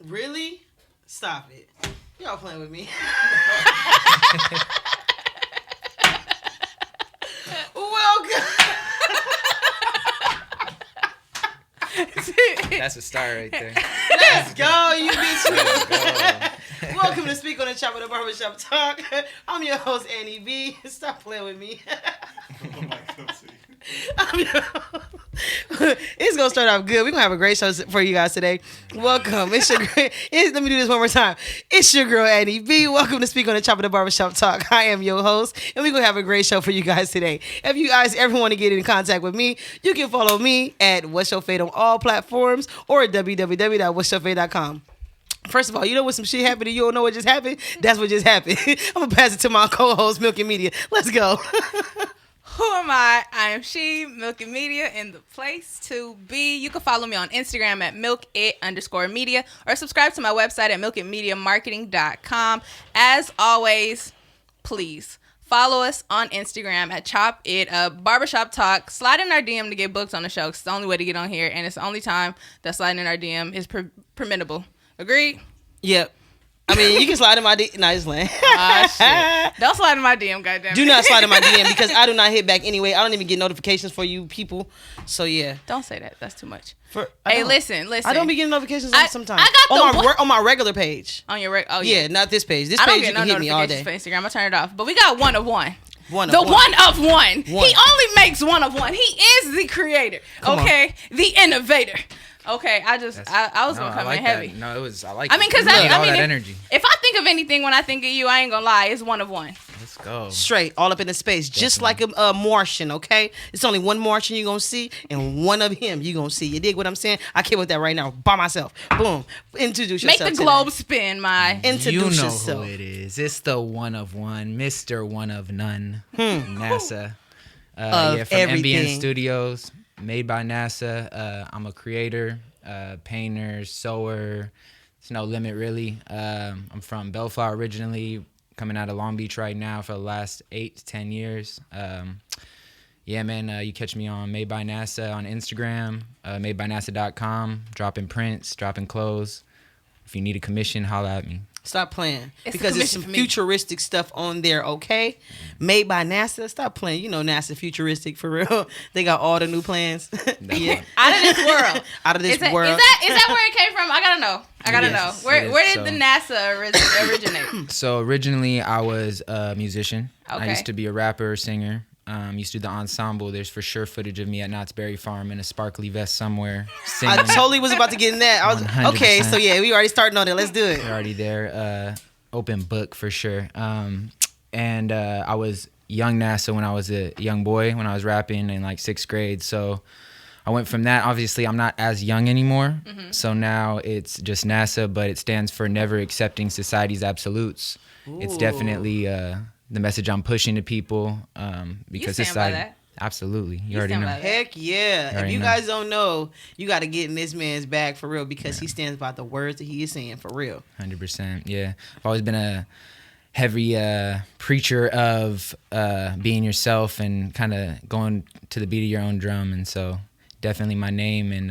Really? Stop it. Y'all playing with me. Welcome. That's a star right there. Let's go, you bitch. Welcome to Speak on the Chop with the Barbershop Talk. I'm your host, Annie B. Stop playing with me. It's gonna start off good. We're gonna have a great show for you guys today. Welcome. Let me do this one more time. It's your girl Annie B. Welcome to Speak on the Chop of the Barbershop Talk. I am your host, and we're gonna have a great show for you guys today. If you guys ever want to get in contact with me, you can follow me at What's Your Fade on all platforms or at www.whatsyourfade.com. First of all, you know when some shit happened and you don't know what just happened? That's what just happened. I'm gonna pass it to my co-host, Milk and Media. Let's go. Who am I? I am she, Milk and Media, in the place to be. You can follow me on Instagram at milkit_media or subscribe to my website at milkitmediamarketing.com. As always, please follow us on Instagram at Chop It Up Barbershop Talk. Slide in our DM to get booked on the show. It's the only way to get on here, and it's the only time that sliding in our DM is permittable. Agreed? Yep. I mean, you can slide in my DM. Nah, just playing. Shit. Don't slide in my DM, goddamn. Do not slide in my DM because I do not hit back anyway. I don't even get notifications for you people. So, yeah. Don't say that. That's too much. Hey, listen. I don't be getting notifications sometimes. I got on my regular page. On your regular. Oh, yeah. Yeah, not this page. This page you can hit me all day. For Instagram. I turn it off. But we got one of one. One of one. He only makes one of one. He is the creator. Okay? The innovator. Okay, I was gonna come in heavy. That. No, it was. I like. I mean, because I mean, that energy. If I think of anything when I think of you, I ain't gonna lie. It's one of one. Let's go. Straight, all up in the space, definitely. Just like a Martian. Okay, it's only one Martian you gonna see, and one of him you gonna see. You dig what I'm saying? I came with that right now by myself. Boom. Introduce yourself. Make the globe spin, my. Introduce you know yourself. Who it is? It's the one of one, Mr. One of None, NASA. From everything. MBN Studios, made by NASA. I'm a creator. Painter, sewer, it's no limit really. I'm from Bellflower originally, coming out of Long Beach right now for the last 8 to 10 years. Yeah, man, you catch me on Made by NASA on Instagram, madebynasa.com, dropping prints, dropping clothes. If you need a commission, holla at me. Stop playing. Because there's some futuristic stuff on there, okay? Made by NASA. Stop playing. You know NASA futuristic for real. They got all the new plans. Yeah. Out of this world. Out of this world. Is that where it came from? I gotta know. Where did the NASA originate? So originally I was a musician. Okay. I used to be a rapper, singer. Used to do the ensemble. There's for sure footage of me at Knott's Berry Farm in a sparkly vest somewhere singing. I totally was about to get in that. I was 100%. Okay, so yeah, we already starting on it. Let's do it. We're already there. Open book for sure. And I was young NASA when I was a young boy, when I was rapping in like 6th grade. So I went from that. Obviously, I'm not as young anymore. Mm-hmm. So now it's just NASA, but it stands for Never Accepting Society's Absolutes. Ooh. It's definitely the message I'm pushing to people because you stand society. By that. Absolutely. You already know. Heck yeah. If you guys don't know, you got to get in this man's bag for real because he stands by the words that he is saying for real. 100%. Yeah. I've always been a heavy preacher of being yourself and kind of going to the beat of your own drum. And so definitely my name and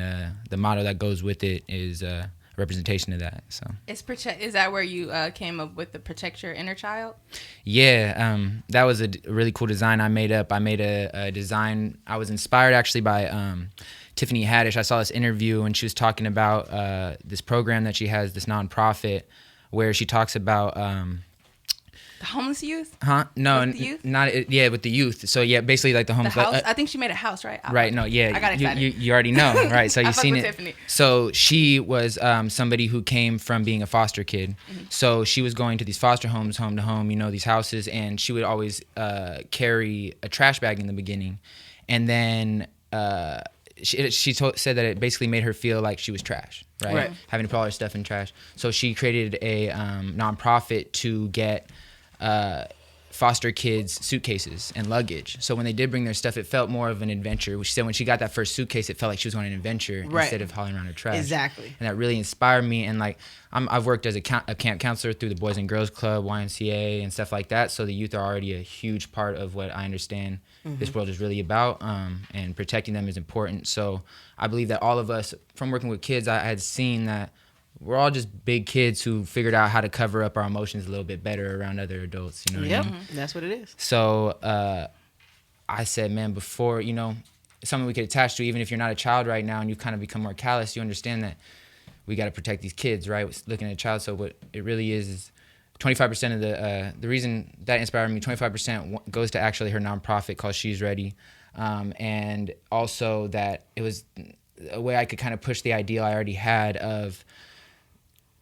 the motto that goes with it is representation of that. So is that where you came up with the protect your inner child? Yeah, that was a really cool design I made up. I made a design. I was inspired actually by Tiffany Haddish. I saw this interview and she was talking about this program that she has, this nonprofit, where she talks about the homeless youth? Huh? No, with the youth? Not yeah, with the youth. So yeah, basically like the homeless. The house? I think she made a house, right? Right. No. Yeah. I got excited. You already know, right? So you've seen it. Tiffany. So she was somebody who came from being a foster kid. Mm-hmm. So she was going to these foster homes, home to home, these houses, and she would always carry a trash bag in the beginning, and then she said that it basically made her feel like she was trash, right? Having to put all her stuff in trash. So she created a nonprofit to get foster kids suitcases and luggage. So when they did bring their stuff, it felt more of an adventure. She said when she got that first suitcase, it felt like she was on an adventure instead of hauling around her trash. Exactly. And that really inspired me. And like I've worked as a camp counselor through the Boys and Girls Club, YMCA, and stuff like that. So the youth are already a huge part of what I understand this world is really about, and protecting them is important. So I believe that all of us, from working with kids, I had seen that we're all just big kids who figured out how to cover up our emotions a little bit better around other adults. You know what I mean? That's what it is. So I said, man, before, something we could attach to, even if you're not a child right now and you've kind of become more callous, you understand that we got to protect these kids, right? Looking at a child. So what it really is 25% of the reason that inspired me, 25% goes to actually her nonprofit called She's Ready. And also that it was a way I could kind of push the ideal I already had of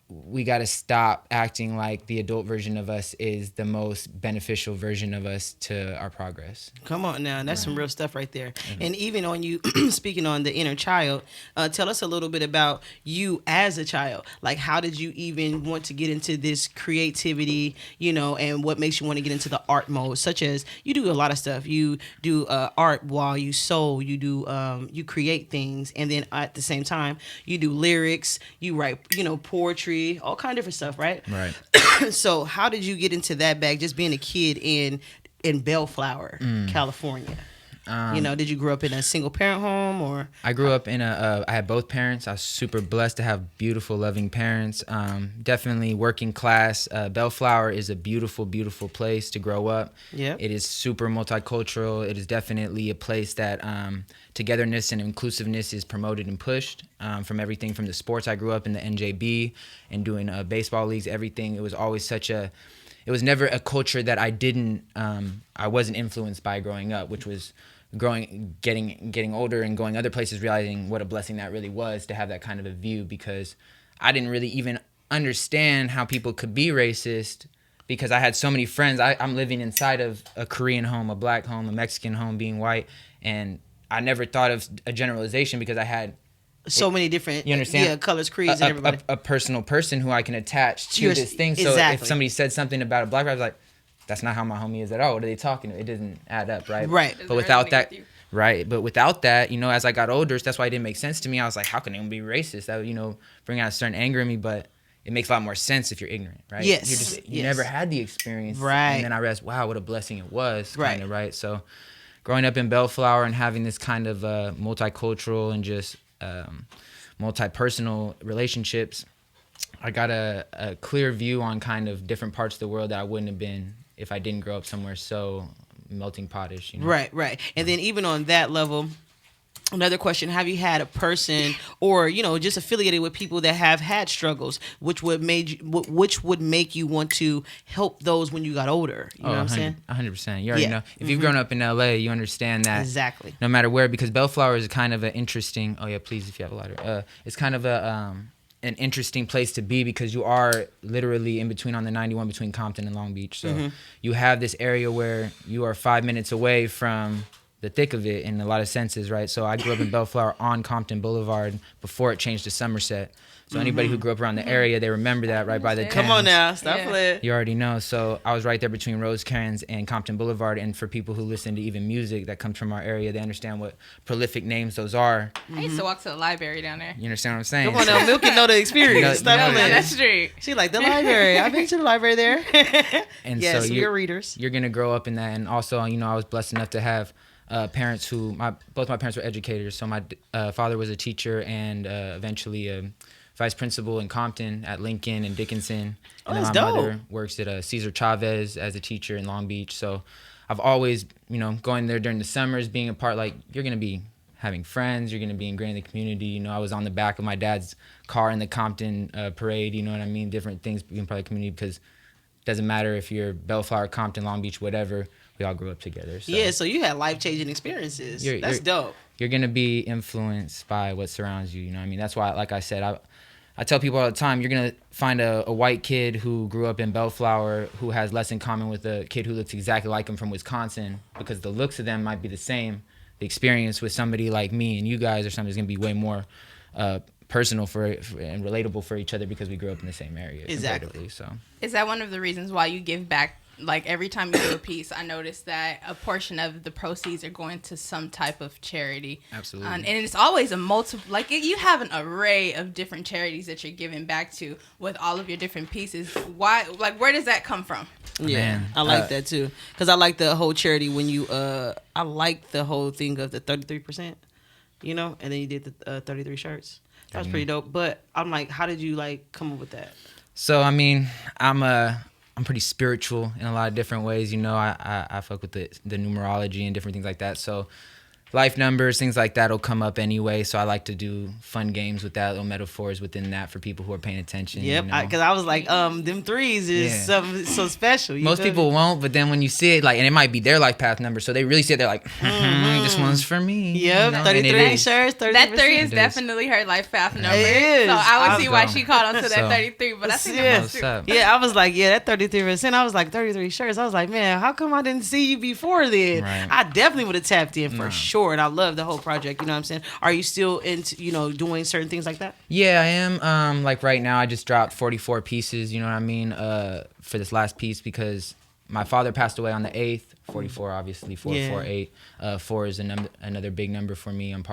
we got to stop acting like the adult version of us is the most beneficial version of us to our progress. Come on now. That's some real stuff right there. And even on you speaking on the inner child, tell us a little bit about you as a child. Like, how did you even want to get into this creativity, and what makes you want to get into the art mode, such as you do a lot of stuff. You do art while you sew, you do, you create things. And then at the same time, you do lyrics, you write, poetry, all kind of different stuff, right? Right. So how did you get into that bag, just being a kid in Bellflower, California? Did you grow up in a single parent home or? I grew up I had both parents. I was super blessed to have beautiful, loving parents. Definitely working class. Bellflower is a beautiful, beautiful place to grow up. Yeah. It is super multicultural. It is definitely a place that togetherness and inclusiveness is promoted and pushed. From everything from the sports. I grew up in the NJB and doing baseball leagues, everything. It was always it was never a culture that I wasn't influenced by growing up, which was getting older and going other places, realizing what a blessing that really was to have that kind of a view, because I didn't really even understand how people could be racist because I had so many friends. I'm living inside of a Korean home, a black home, a Mexican home, being white, and I never thought of a generalization because I had so many different, you understand? Yeah, colors, creeds, and everybody. A personal person who I can attach to this thing. So exactly. if somebody said something about a black guy, I was like, that's not how my homie is at all. What are they talking? It doesn't add up, right? Right. But without that, but without that, as I got older, that's why it didn't make sense to me. I was like, how can anyone be racist? That would, bring out a certain anger in me, but it makes a lot more sense if you're ignorant, right? Yes. You never had the experience. Right. And then I realized, wow, what a blessing it was, right. kind of, right? So growing up in Bellflower and having this kind of multicultural and just multi-personal relationships, I got a clear view on kind of different parts of the world that I wouldn't have been if I didn't grow up somewhere so melting potish. Right. And then even on that level, another question, have you had a person or, just affiliated with people that have had struggles, which would make you want to help those when you got older? You know what I'm saying? 100%. You already know. If you've grown up in LA, you understand that. Exactly. No matter where, because Bellflower is kind of an interesting, please, if you have a lighter. It's kind of an interesting place to be because you are literally in between on the 91 between Compton and Long Beach. So you have this area where you are 5 minutes away from the thick of it in a lot of senses, right? So I grew up in Bellflower on Compton Boulevard before it changed to Somerset. So anybody who grew up around the area, they remember that right by the Come on now, stop playing. You already know. So I was right there between Rosecrans and Compton Boulevard. And for people who listen to even music that comes from our area, they understand what prolific names those are. I used to walk to the library down there. You understand what I'm saying? Come on now, Milky know the experience. Stop No, playing. that's true. She like the library. I've been to the library there. And yes, so you're readers. You're gonna grow up in that. And also, I was blessed enough to have parents who both my parents were educators. So my father was a teacher and eventually a vice principal in Compton at Lincoln and Dickinson. And then my mother works at Cesar Chavez as a teacher in Long Beach. So I've always, going there during the summers, being a part, like, you're going to be having friends, you're going to be ingrained in the community. I was on the back of my dad's car in the Compton parade, you know what I mean? Different things being part of the community, because it doesn't matter if you're Bellflower, Compton, Long Beach, whatever, we all grew up together. So. Yeah, so you had life-changing experiences. That's dope. You're going to be influenced by what surrounds you, you know what I mean? That's why, like I said, I tell people all the time, you're going to find a white kid who grew up in Bellflower who has less in common with a kid who looks exactly like him from Wisconsin, because the looks of them might be the same. The experience with somebody like me and you guys or something is going to be way more personal and relatable for each other because we grew up in the same area. Exactly. So is that one of the reasons why you give back? Like, every time you do a piece, I noticed that a portion of the proceeds are going to some type of charity. Absolutely. And it's always a you have an array of different charities that you're giving back to with all of your different pieces. Why, where does that come from? Yeah, man, I like that too. Because I like the whole charity when you, I like the whole thing of the 33%, and then you did the 33 shirts. That's pretty dope. But I'm like, how did you like come up with that? So I mean, I'm pretty spiritual in a lot of different ways. You know, I fuck with the numerology and different things like that. So life numbers, things like that will come up anyway. So I like to do fun games with that, little metaphors within that for people who are paying attention. Yep, you know? because I was like, them threes is something so special. Most people won't, but then when you see it, like, and it might be their life path number, so they really see it, they're like, this one's for me. Yep, you know? 33 shirts, 33. That 3 is definitely her life path number. It is. So I would see why So- she called onto that so- 33, but I think Yeah. that's true. What's up? Yeah, I was like, that 33%. I was like, 33 shirts. I was like, man, how come I didn't see you before then? Right. I definitely would have tapped in for No. sure. And I love the whole project. You know what I'm saying? Are you still into, doing certain things like that? Yeah, I am. Like right now, I just dropped 44 pieces. You know what I mean? For this last piece because my father passed away on the 8th. 44, obviously. 448. 4 is another big number for me. I'm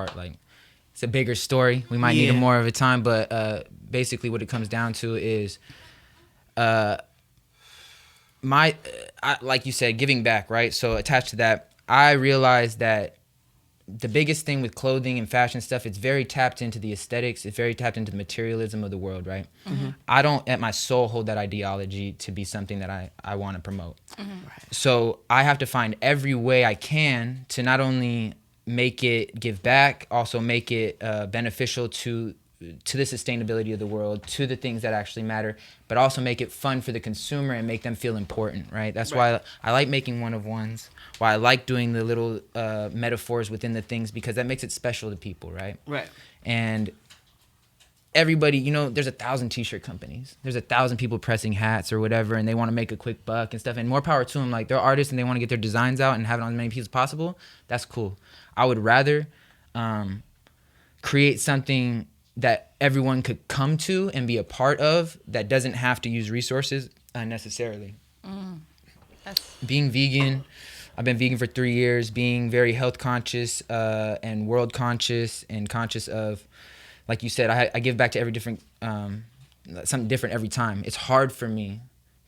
it's a bigger story. We might need more of a time, but basically, what it comes down to is, like you said, giving back, right? So attached to that, I realized that the biggest thing with clothing and fashion stuff, it's very tapped into the aesthetics. It's very tapped into the materialism of the world, right? Mm-hmm. I don't, at my soul, hold that ideology to be something that I want to promote. Mm-hmm. Right. So I have to find every way I can to not only make it give back, also make it beneficial to the sustainability of the world, to the things that actually matter, but also make it fun for the consumer and make them feel important, right? That's why I like making one-of-ones, why I like doing the little metaphors within the things, because that makes it special to people, right? Right. And everybody, there's 1,000 t-shirt companies. There's 1,000 people pressing hats or whatever, and they want to make a quick buck and stuff, and more power to them. Like, they're artists and they want to get their designs out and have it on as many pieces as possible. That's cool. I would rather create something that everyone could come to and be a part of that doesn't have to use resources unnecessarily. Being vegan, I've been vegan for 3 years, being very health conscious and world conscious and conscious of, like you said, I give back to every different, something different every time. It's hard for me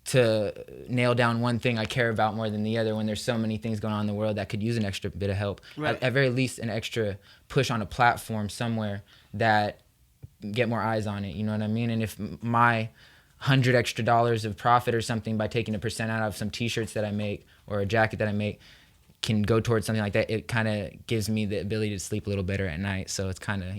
to nail down one thing I care about more than the other when there's so many things going on in the world that could use an extra bit of help. Right. At very least, an extra push on a platform somewhere that get more eyes on it, you know what I mean? And if my $100 extra of profit or something by taking 1% out of some t-shirts that I make or a jacket that I make can go towards something like that, it kind of gives me the ability to sleep a little better at night. So it's kind of,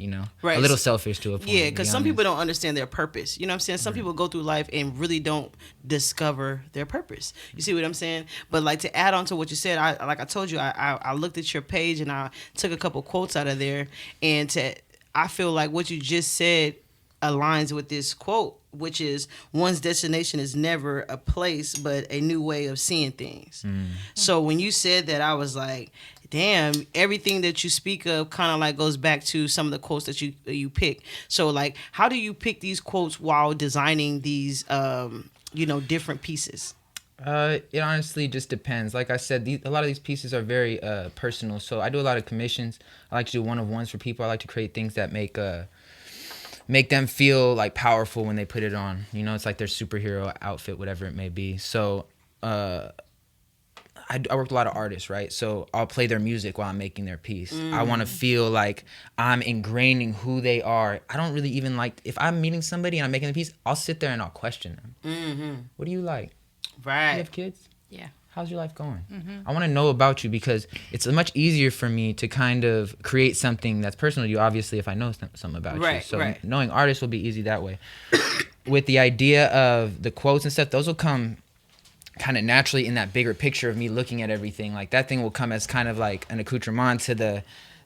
Right. a little selfish to a point. Yeah, to because be some honest. people don't understand their purpose. You know what I'm saying? Some people go through life and really don't discover their purpose. You see what I'm saying? But like, to add on to what you said, I told you, I looked at your page and I took a couple quotes out of there, and I feel like what you just said aligns with this quote, which is, one's destination is never a place but a new way of seeing things. So when you said that, I was like, damn, everything that you speak of kind of like goes back to some of the quotes that you pick. So like, how do you pick these quotes while designing these different pieces? It honestly just depends. Like I said, a lot of these pieces are very personal. So I do a lot of commissions. I like to do one-of-ones for people. I like to create things that make them feel like powerful when they put it on. It's like their superhero outfit, whatever it may be. So I work with a lot of artists, right? So I'll play their music while I'm making their piece. I want to feel like I'm ingraining who they are. I don't really even like, if I'm meeting somebody and I'm making the piece, I'll sit there and I'll question them. What do you like? Right. You have kids? Yeah. How's your life going? I want to know about you, because it's much easier for me to kind of create something that's personal to you, obviously, if I know something about you. So knowing artists will be easy that way. With the idea of the quotes and stuff, those will come kind of naturally in that bigger picture of me looking at everything. Like, that thing will come as kind of like an accoutrement to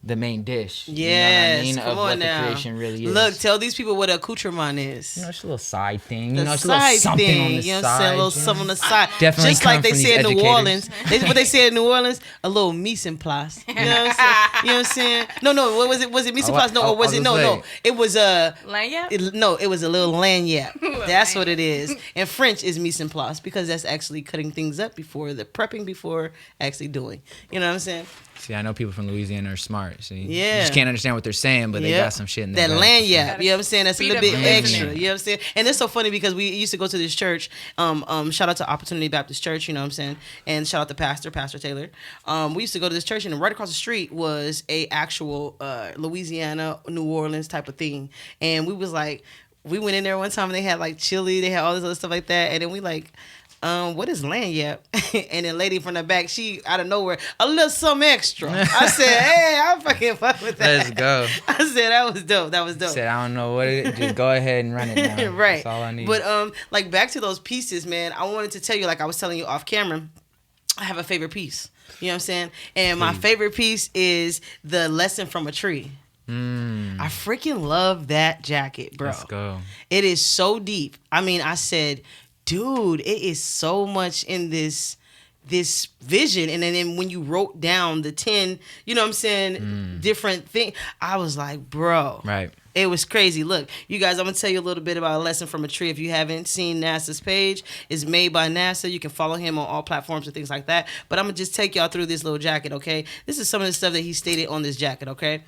the main dish. Yes, you know what I mean? come of on what now. the creation really is. Look, tell these people what accoutrement is. It's a little side thing. The It's a little side something thing, on the you know what I'm side. saying? A little something on the side. Definitely Just like come they from these said in New educators. Orleans. What they said in New Orleans, a little mise en place. You know what I'm saying? You know what I'm saying? No, what was it? Was it mise en place? No, or was it? No. It was Lanyard? it was a little lanyard. That's what it is. And French is mise en place, because that's actually cutting things up before the prepping before actually doing. You know what I'm saying? See, I know people from Louisiana are smart. smart. See, Yeah. you just can't understand what they're saying, but they got some shit in there. That lanyard, you know what I'm saying? That's a little bit extra. Listening. You know what I'm saying? And it's so funny because we used to go to this church. Shout out to Opportunity Baptist Church, you know what I'm saying? And shout out to Pastor Taylor. We used to go to this church, and right across the street was a actual Louisiana, New Orleans type of thing. And we was like, we went in there one time and they had like chili, they had all this other stuff like that. And then we like, what is lanyard? And then lady from the back, she out of nowhere, a little something extra. I said, hey, I fucking fuck with that. Let's go. I said that was dope. That was dope. Said I don't know what it is. Just go ahead and run it down. Right. That's all I need. But like back to those pieces, man. I wanted to tell you, like I was telling you off camera, I have a favorite piece. You know what I'm saying? And my favorite piece is the lesson from a tree. I freaking love that jacket, bro. Let's go. It is so deep. I mean, I said, dude, it is so much in this vision. And then when you wrote down the 10, you know what I'm saying, different things, I was like, bro. Right. It was crazy. Look, you guys, I'm going to tell you a little bit about A Lesson from a Tree. If you haven't seen NASA's page, it's made by NASA. You can follow him on all platforms and things like that. But I'm going to just take y'all through this little jacket, okay? This is some of the stuff that he stated on this jacket, okay?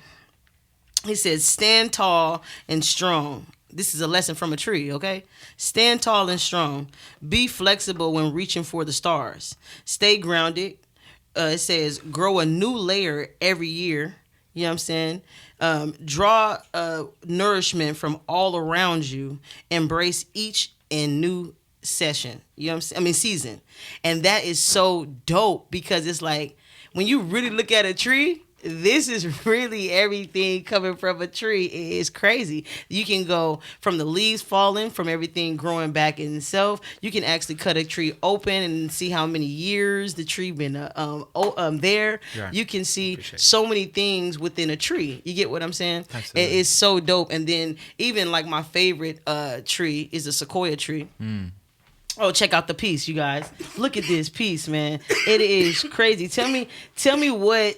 He says, stand tall and strong. This is a lesson from a tree, okay? Stand tall and strong. Be flexible when reaching for the stars. Stay grounded. It says, grow a new layer every year. You know what I'm saying? Draw nourishment from all around you. Embrace each and new session. You know what I'm saying? I mean, season. And that is so dope because it's like, when you really look at a tree, this is really everything coming from a tree. It's crazy. You can go from the leaves falling, from everything growing back in itself. You can actually cut a tree open and see how many years the tree been there. Yeah. You can see so many things within a tree. You get what I'm saying? Absolutely. It's so dope. And then even like my favorite tree is a sequoia tree. Oh, check out the piece, you guys. Look at this piece, man. It is crazy. Tell me what.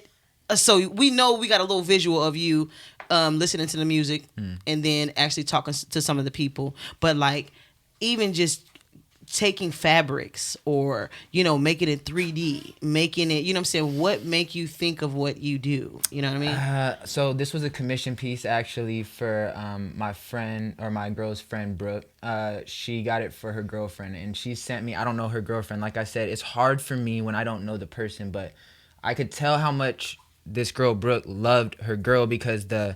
So we know we got a little visual of you listening to the music and then actually talking to some of the people. But like even just taking fabrics or, you know, making it 3D, making it, you know what I'm saying? What make you think of what you do? You know what I mean? So this was a commission piece actually for my friend or my girl's friend, Brooke. She got it for her girlfriend and she sent me, I don't know her girlfriend. Like I said, it's hard for me when I don't know the person, but I could tell how much this girl, Brooke, loved her girl because the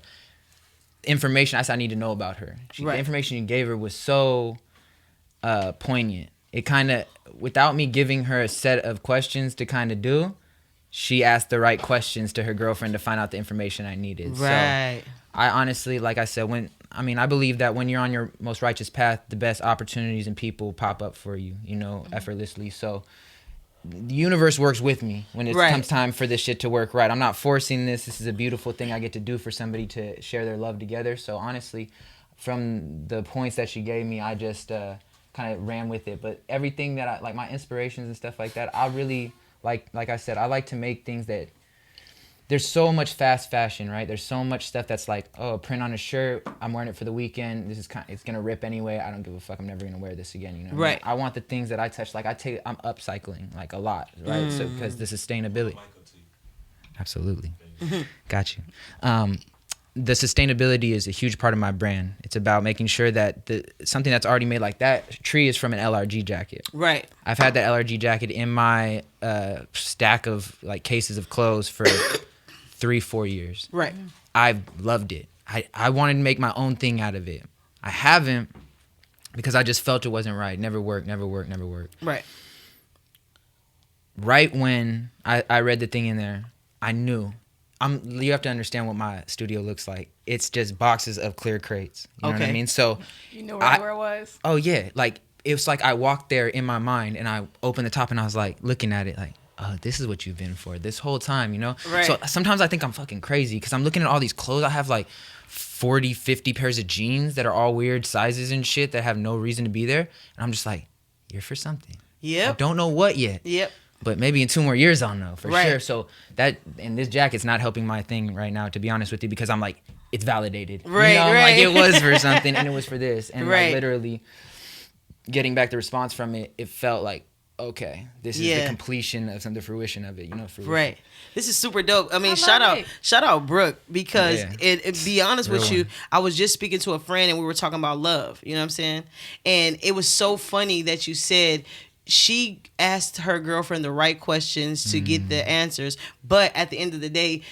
information I need to know about her. The information you gave her was so poignant. It kind of, without me giving her a set of questions to kind of do, she asked the right questions to her girlfriend to find out the information I needed. Right. So I honestly, like I said, I believe that when you're on your most righteous path, the best opportunities and people pop up for you, you know, effortlessly. So the universe works with me when it comes time for this shit to work right. I'm not forcing this. This is a beautiful thing I get to do for somebody to share their love together. So honestly, from the points that she gave me, I just kind of ran with it. But everything that I, like my inspirations and stuff like that, I really, like I said, I like to make things that, there's so much fast fashion, right? There's so much stuff that's like, oh, print on a shirt, I'm wearing it for the weekend. It's gonna rip anyway. I don't give a fuck. I'm never gonna wear this again. You know, right? I want the things that I touch. Like I'm upcycling like a lot, right? So because the sustainability, absolutely, got you. The sustainability is a huge part of my brand. It's about making sure that something that's already made, like that tree, is from an LRG jacket. Right. I've had that LRG jacket in my stack of like cases of clothes for 3-4 years. Right. I've loved it. I wanted to make my own thing out of it. I haven't because I just felt it wasn't right. Never worked. Right. Right when I read the thing in there, I knew. You have to understand what my studio looks like. It's just boxes of clear crates. You know what I mean? So you know where it was? Oh yeah. Like it was like I walked there in my mind and I opened the top and I was like looking at it like, oh, this is what you've been for this whole time, you know? Right. So sometimes I think I'm fucking crazy because I'm looking at all these clothes. I have like 40, 50 pairs of jeans that are all weird sizes and shit that have no reason to be there. And I'm just like, you're for something. Yep. I don't know what yet. Yep. But maybe in 2 more years I'll know for sure. So and this jacket's not helping my thing right now, to be honest with you, because I'm like, it's validated. Right, you know? right. Like it was for something and it was for this. And Right. like literally getting back the response from it, it felt like okay, this is the completion of the fruition of it, fruition. Right. This is super dope. I mean, I shout out Brooke, because it be honest Real with you, one. I was just speaking to a friend and we were talking about love, you know what I'm saying? And it was so funny that you said she asked her girlfriend the right questions to get the answers, but at the end of the day,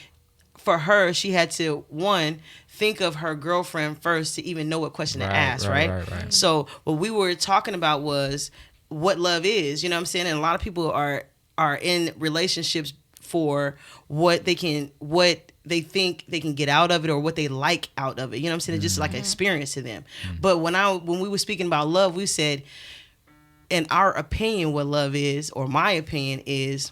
for her, she had to, one, think of her girlfriend first to even know what question to ask, right? So what we were talking about was what love is, you know what I'm saying? And a lot of people are in relationships for what they think they can get out of it, or what they like out of it. You know what I'm saying? It's just like an experience to them. But when we were speaking about love, we said, in our opinion, what love is, or my opinion is,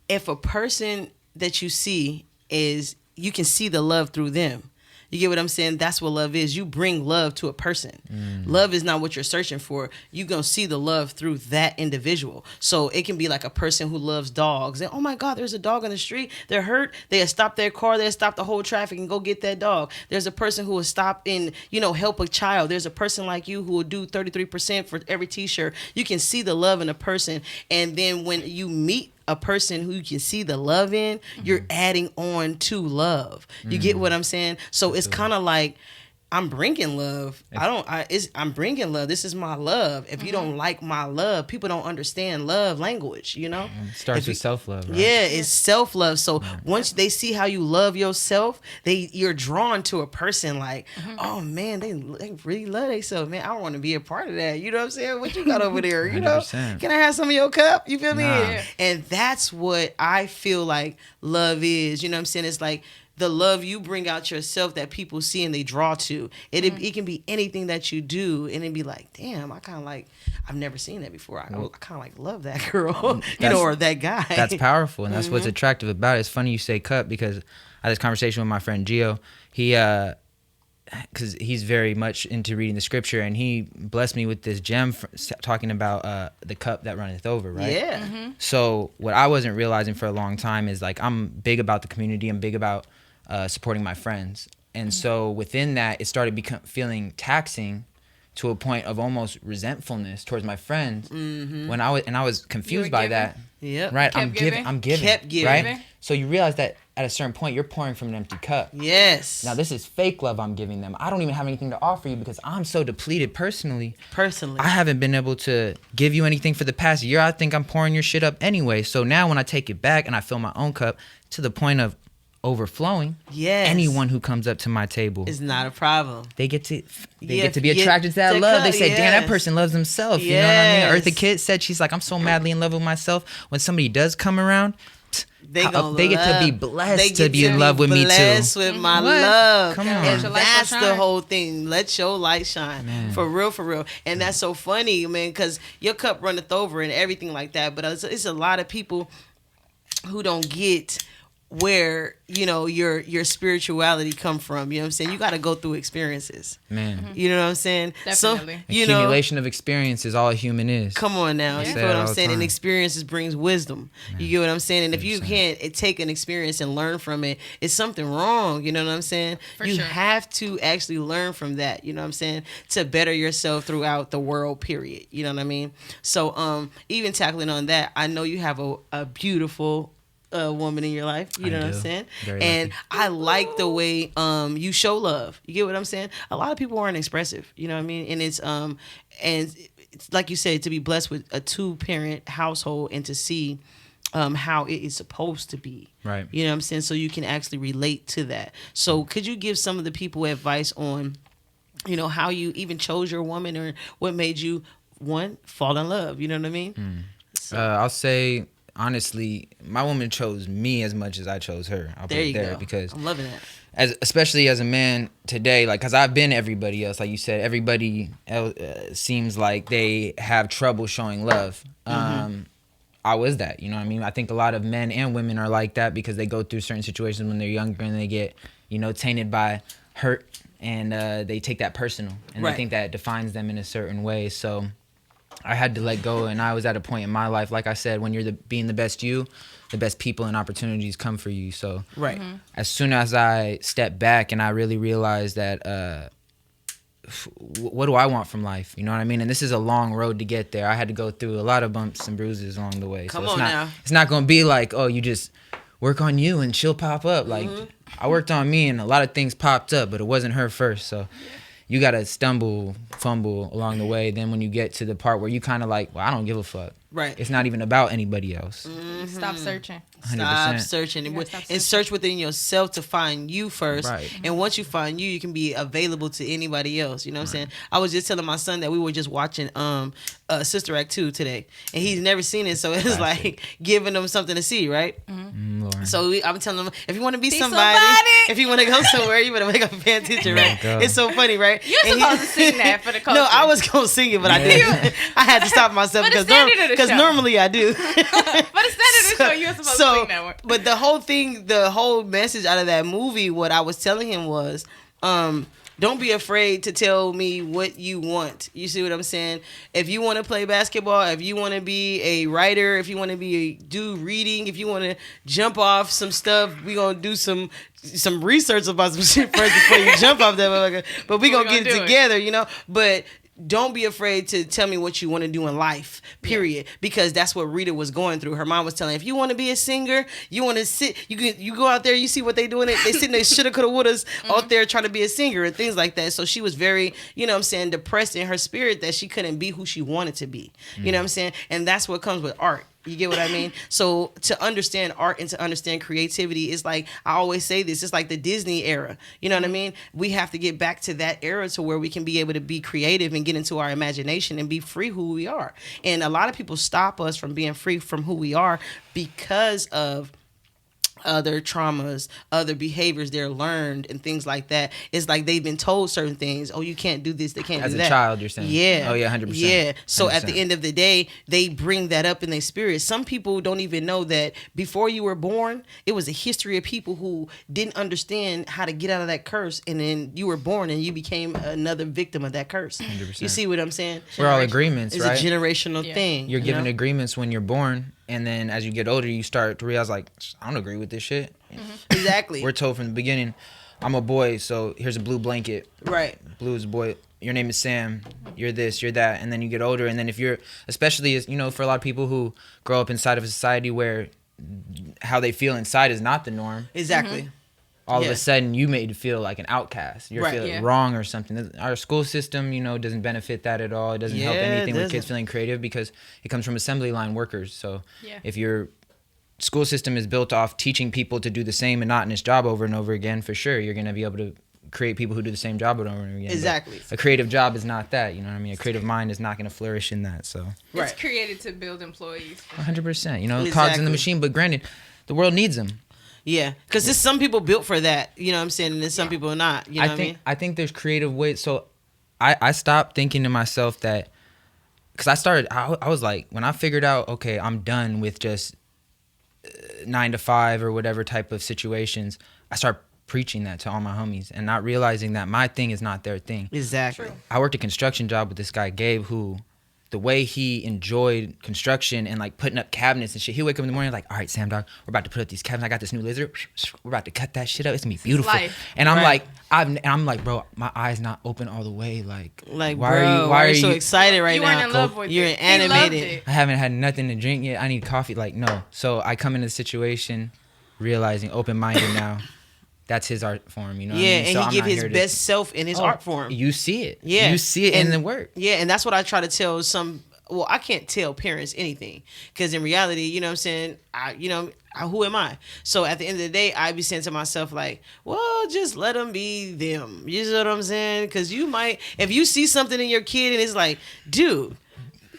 if a person that you see you can see the love through them. You get what I'm saying? That's what love is. You bring love to a person. Love is not what you're searching for. You're going to see the love through that individual. So it can be like a person who loves dogs. And, oh my God, there's a dog on the street. They're hurt. They'll stop their car. They'll stop the whole traffic and go get that dog. There's a person who will stop and, help a child. There's a person like you who will do 33% for every t-shirt. You can see the love in a person. And then when you meet a person who you can see the love in, you're adding on to love. You get what I'm saying? So it's kind of like, I'm bringing love. I'm bringing love. This is my love. If you don't like my love, people don't understand love language, It starts with self-love, right? Yeah, it's self-love. So once they see how you love yourself, you're drawn to a person like, oh man, they really love themselves. Man, I want to be a part of that. You know what I'm saying? What you got over there? 100%. Can I have some of your cup? You feel me? Nah. And that's what I feel like love is. You know what I'm saying? It's like the love you bring out yourself that people see and they draw to. It can be anything that you do, and it'd be like, damn, I've never seen that before. I kind of love that girl, or that guy. That's powerful, and that's what's attractive about it. It's funny you say cup, because I had this conversation with my friend Gio. He, because he's very much into reading the scripture, and he blessed me with this gem talking about the cup that runneth over, right? Yeah. So what I wasn't realizing for a long time is, like, I'm big about the community. I'm big about supporting my friends. And so within that, it started feeling taxing to a point of almost resentfulness towards my friends. When I was confused by that. Yep. Right. Kept I'm giving. Kept giving. Right. So you realize that at a certain point, you're pouring from an empty cup. Yes. Now this is fake love I'm giving them. I don't even have anything to offer you because I'm so depleted personally. I haven't been able to give you anything for the past year. I think I'm pouring your shit up anyway. So now when I take it back and I fill my own cup to the point of overflowing, anyone who comes up to my table is not a problem. They get to be attracted to that love. They say, damn, that person loves themselves. You know what I mean? Eartha Kitt said, she's like, I'm so madly in love with myself. When somebody does come around, they get to be blessed to be in love with me too. Blessed with my love. Come on. And that's the whole thing. Let your light shine. Man. For real. And that's so funny, man, because your cup runneth over and everything like that. But it's a lot of people who don't get where your spirituality come from. You know what I'm saying? You got to go through experiences, man. You know what I'm saying? Definitely. So accumulation of experience is all a human is. Come on now. You know what I'm saying? And experiences brings wisdom. Man. You get what I'm saying? And if you can't take an experience and learn from it, it's something wrong. You know what I'm saying? You have to actually learn from that. You know what I'm saying? To better yourself throughout the world, period. You know what I mean? So even tackling on that, I know you have a beautiful woman in your life, you know what I'm saying? And I like the way you show love. You get what I'm saying? A lot of people aren't expressive, you know what I mean? And it's like you said, to be blessed with a 2-parent household and to see how it is supposed to be. Right. You know what I'm saying? So you can actually relate to that. So could you give some of the people advice on, how you even chose your woman, or what made you, one, fall in love? You know what I mean? So. I'll say, honestly, my woman chose me as much as I chose her. I'll put it there because I'm loving that. Especially as a man today, like, because I've been everybody else. Like you said, everybody else, seems like they have trouble showing love. I was that, you know what I mean? I think a lot of men and women are like that because they go through certain situations when they're younger and they get, tainted by hurt, and they take that personal, and they think that defines them in a certain way. So I had to let go, and I was at a point in my life, like I said, when you're being the best you, the best people and opportunities come for you. So as soon as I stepped back and I really realized that what do I want from life? You know what I mean? And this is a long road to get there. I had to go through a lot of bumps and bruises along the way. Come so on now. It's not going to be like, oh, you just work on you and she'll pop up. Like, I worked on me and a lot of things popped up, but it wasn't her first. So you got to stumble, fumble along the way. Then when you get to the part where you kind of like, well, I don't give a fuck. Right. It's not even about anybody else. Stop searching. 100%. Stop searching. And search within yourself to find you first. Right. And once you find you, you can be available to anybody else. You know what I'm saying? I was just telling my son that we were just watching Sister Act 2 today. And he's never seen it, so it's like giving him something to see, right? Lord. So I'm telling him, if you want to be somebody, if you want to go somewhere, you better make up and pay attention, right? It's so funny, right? You're supposed to sing that for the culture. No, I was going to sing it, but I didn't. I had to stop myself because normally I do. But the standard of the show, you're supposed to sing that one. But the whole message out of that movie, what I was telling him was, don't be afraid to tell me what you want. You see what I'm saying? If you want to play basketball, if you want to be a writer, if you want to do reading, if you want to jump off some stuff, we gonna do some research about some shit first before you jump off that motherfucker. But we gonna get it together, you know. But don't be afraid to tell me what you want to do in life, period. Yeah. Because that's what Rita was going through. Her mom was telling her, if you want to be a singer, you want to sit, you go out there, you see what they doing. They sitting there, shoulda, coulda, wouldas out there trying to be a singer and things like that. So she was very, you know what I'm saying, depressed in her spirit that she couldn't be who she wanted to be. You know what I'm saying? And that's what comes with art. You get what I mean? So to understand art and to understand creativity is like, I always say this, it's like the Disney era. You know what I mean? We have to get back to that era to where we can be able to be creative and get into our imagination and be free who we are. And a lot of people stop us from being free from who we are because of other traumas, other behaviors they're learned and things like that. It's like they've been told certain things. Oh, you can't do this, they can't do that. As a child, you're saying? Yeah. Oh, yeah, 100%. Yeah. So 100%. At the end of the day, they bring that up in their spirit. Some people don't even know that before you were born, it was a history of people who didn't understand how to get out of that curse, and then you were born and you became another victim of that curse. 100%. You see what I'm saying? We're all agreements, it's right? It's a generational thing. You're given know? agreements when you're born, and then as you get older, you start to realize, like, I don't agree with this shit. Exactly. We're told from the beginning, I'm a boy, so here's a blue blanket. Right. Blue is a boy. Your name is Sam. You're this, you're that. And then you get older, and then if you're, especially, you know, for a lot of people who grow up inside of a society where how they feel inside is not the norm. Exactly. All of a sudden, you made feel like an outcast. You're feeling wrong or something. Our school system, you know, doesn't benefit that at all. It doesn't help anything with kids feeling creative because it comes from assembly line workers. So if your school system is built off teaching people to do the same monotonous job over and over again, for sure, you're going to be able to create people who do the same job over and over again. Exactly. But a creative job is not that. You know what I mean? A creative mind is not going to flourish in that. So it's created to build employees. 100%. You know, cogs in the machine. But granted, the world needs them. Yeah, because there's some people built for that, you know what I'm saying, and there's some people not, you know what I mean? I think there's creative ways. So I stopped thinking to myself that, because I was like, when I figured out, okay, I'm done with just 9 to 5 or whatever type of situations, I start preaching that to all my homies and not realizing that my thing is not their thing. Exactly. True. I worked a construction job with this guy, Gabe, who the way he enjoyed construction and like putting up cabinets and shit, he'd wake up in the morning like, all right, Sam, dog, we're about to put up these cabinets. I got this new laser. We're about to cut that shit up. It's gonna be beautiful. And I'm like, bro, my eyes not open all the way. Like why are you so excited right you now? Weren't in love with You're it. animated. I haven't had nothing to drink yet. I need coffee. Like, no. So I come into the situation realizing, open-minded now, that's his art form, you know what I mean? And so he give his best self in his art form. You see it. Yeah. You see it in the work. Yeah, and that's what I try to tell I can't tell parents anything because in reality, you know what I'm saying, who am I? So at the end of the day, I be saying to myself like, well, just let them be them. You know what I'm saying? Because you might, if you see something in your kid and it's like, dude,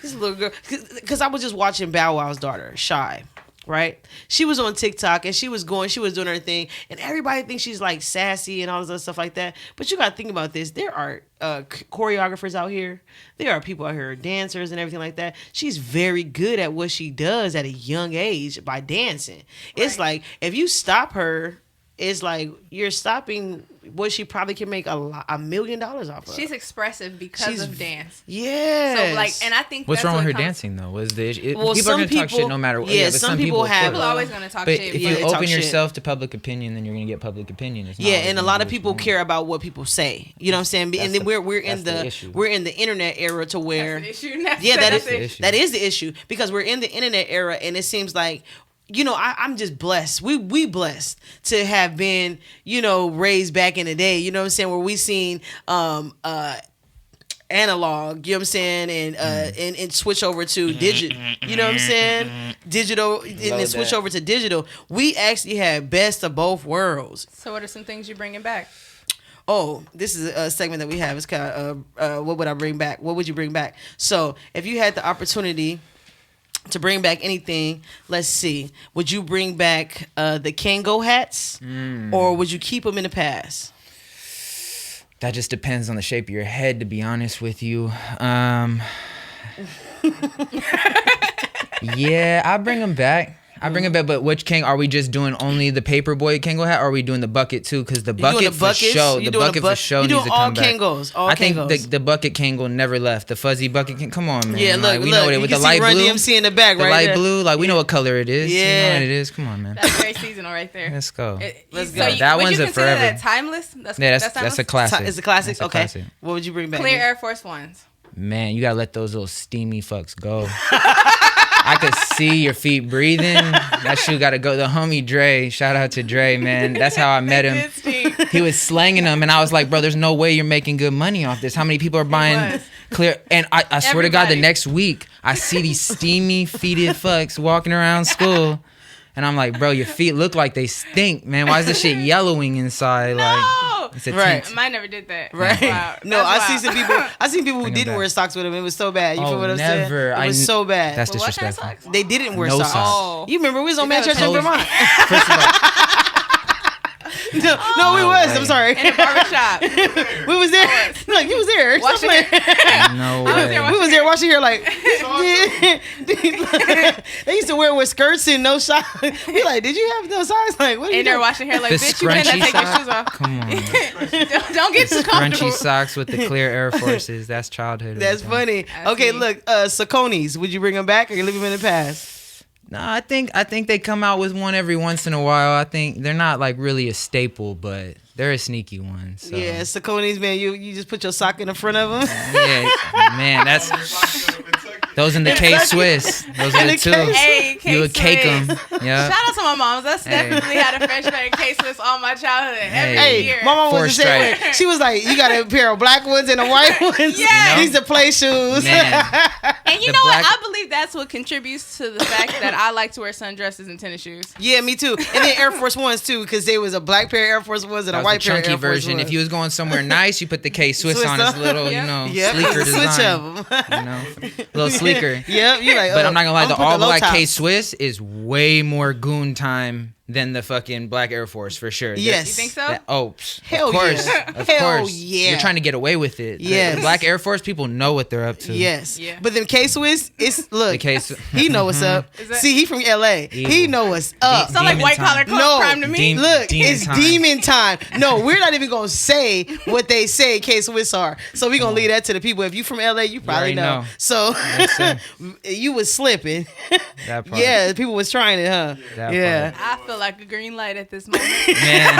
this little girl, because I was just watching Bow Wow's daughter, Shy. Right? She was on TikTok and she was doing her thing, and everybody thinks she's like sassy and all this other stuff like that. But you got to think about this. There are choreographers out here. There are people out here, dancers and everything like that. She's very good at what she does at a young age by dancing. Right. It's like, if you stop her, it's like you're stopping what she probably can make $1 million off of. She's expressive because of dance. Yeah. So like, and I think what's that's wrong with her comes- dancing though? Was the issue? Well, People are some gonna talk shit people- no matter what. yeah, but some people of have, course. People are always gonna talk But shit. if Yeah, you they talk open shit. yourself to public opinion, then you're gonna get public opinion. It's not Yeah, always and a gonna lot be of what you people want. care about what people say. You know what I'm saying? That's And then the- we're in that's the issue. we're in the internet era to where That's the issue. yeah, That's the issue. that is the issue because we're in the internet era, and it seems like, you know, I'm just blessed. We blessed to have been, you know, raised back in the day. You know what I'm saying? Where we seen analog. You know what I'm saying? And switch over to digital. You know what I'm saying? Digital, and then switch that. over to digital. We actually had best of both worlds. So what are some things you're bringing back? Oh, this is a segment that we have. It's kind of what would I bring back? What would you bring back? So if you had the opportunity to bring back anything, let's see. Would you bring back the Kango hats, or would you keep them in the past? That just depends on the shape of your head, to be honest with you. Yeah, I'll bring them back. But which Kang are we just doing? Only the paperboy Kango hat, or are we doing the bucket too? Because the bucket for show, the bucket for show needs to come back. Kangos, all I think Kangos. the bucket Kango never left. The fuzzy bucket Kango. Come on, man. Yeah, look, like, we know look. it You with can the see light Run blue. DMC in the back, The right light there. blue, like we know what color it is. You know Yeah. what it is. Come on, man. That's very seasonal right there. Let's go. Let's So go. That would one's you a consider forever. that timeless? Yeah, that's timeless? a classic. It's a classic. That's a Okay. classic. What would you bring back? Clear Air Force Ones. Man, you gotta let those little steamy fucks go. I could see your feet breathing. That shit gotta go. The homie Dre, shout out to Dre, man. That's how I met him. Did stink. He was slanging them, and I was like, bro, there's no way you're making good money off this. How many people are buying was. Clear? And I swear to God, the Everybody. next week, I see these steamy feeted fucks walking around school. And I'm like, bro, your feet look like they stink, man. Why is this shit yellowing inside? No. Like, it's a Right. tint. Mine never did that. Right. That's wild. No, That's I wild. see some people. I seen people who Bring 'em didn't back. wear socks with them. It was so bad. You Oh, feel what I'm never. saying? It was so bad. That's But what kind of disrespectful. socks? They didn't wear No socks. socks. Oh. You remember we was on You gotta Manchester, tell us. Vermont. First of all, No, we No was. way. I'm sorry. In the barbershop. We was there. Like you was there. Stop Washing playing. no I was there way. We was there watching her like. They used to wear it with skirts and no socks. We like, did you have no socks? Like, what? Are you In there doing? washing hair like, The bitch, you better not scrunchy take your sock. shoes off. Come on. Don't get too comfortable. Crunchy socks with the clear Air Forces. That's childhood. That's right there. funny. That's Okay, me. look, Saucony's. Would you bring them back or you leave them in the past? No, I think they come out with one every once in a while. I think they're not like really a staple, but they're a sneaky one. So. Yeah, Saucony's, man. You just put your sock in the front of them. Yeah, man, that's those in the K Swiss. Those are In the the two. K- Hey, You would cake them. Yeah. Shout out to my moms. That's Hey. definitely had a freshman case list all my childhood. Every Hey, year. my mom was Four the same stripe. way. She was like, you got a pair of black ones and a white ones. Yeah. These are play shoes. Man. And you The know black- what? I believe that's what contributes to the fact that I like to wear sundresses and tennis shoes. Yeah, me too. And then Air Force Ones too, because there was a black pair of Air Force Ones and That a was white the pair of chunky Air Force version. Ones. If you was going somewhere nice, you put the K Swiss Swiss on. It's on. little, Yep. you know, Yep, sleeker switch design. of them. You know, a little sleeker. Yep, you like. But I'm not gonna lie, the put all low black tops. K Swiss is way more goon time than the fucking black Air Force for sure. Yes. You think so? Hell of course, yeah. of Hell course. yeah. You're trying to get away with it. Yes. The black Air Force people know what they're up to. Yes. Yeah. But then K Swiss, it's look. The K-Swiss- He know what's up. Is that- See, he from LA. He Evil. know what's up. So like Demon white time. collar club No, crime to me. demon- Look, Demon it's time. demon time. No, we're not even gonna say what they say K Swiss are. So we're gonna leave that to the people. If you from LA, you probably already know. know. So sir. you was slipping. That part. Yeah, people was trying it, huh? That Yeah. I feel like a green light at this moment. Man,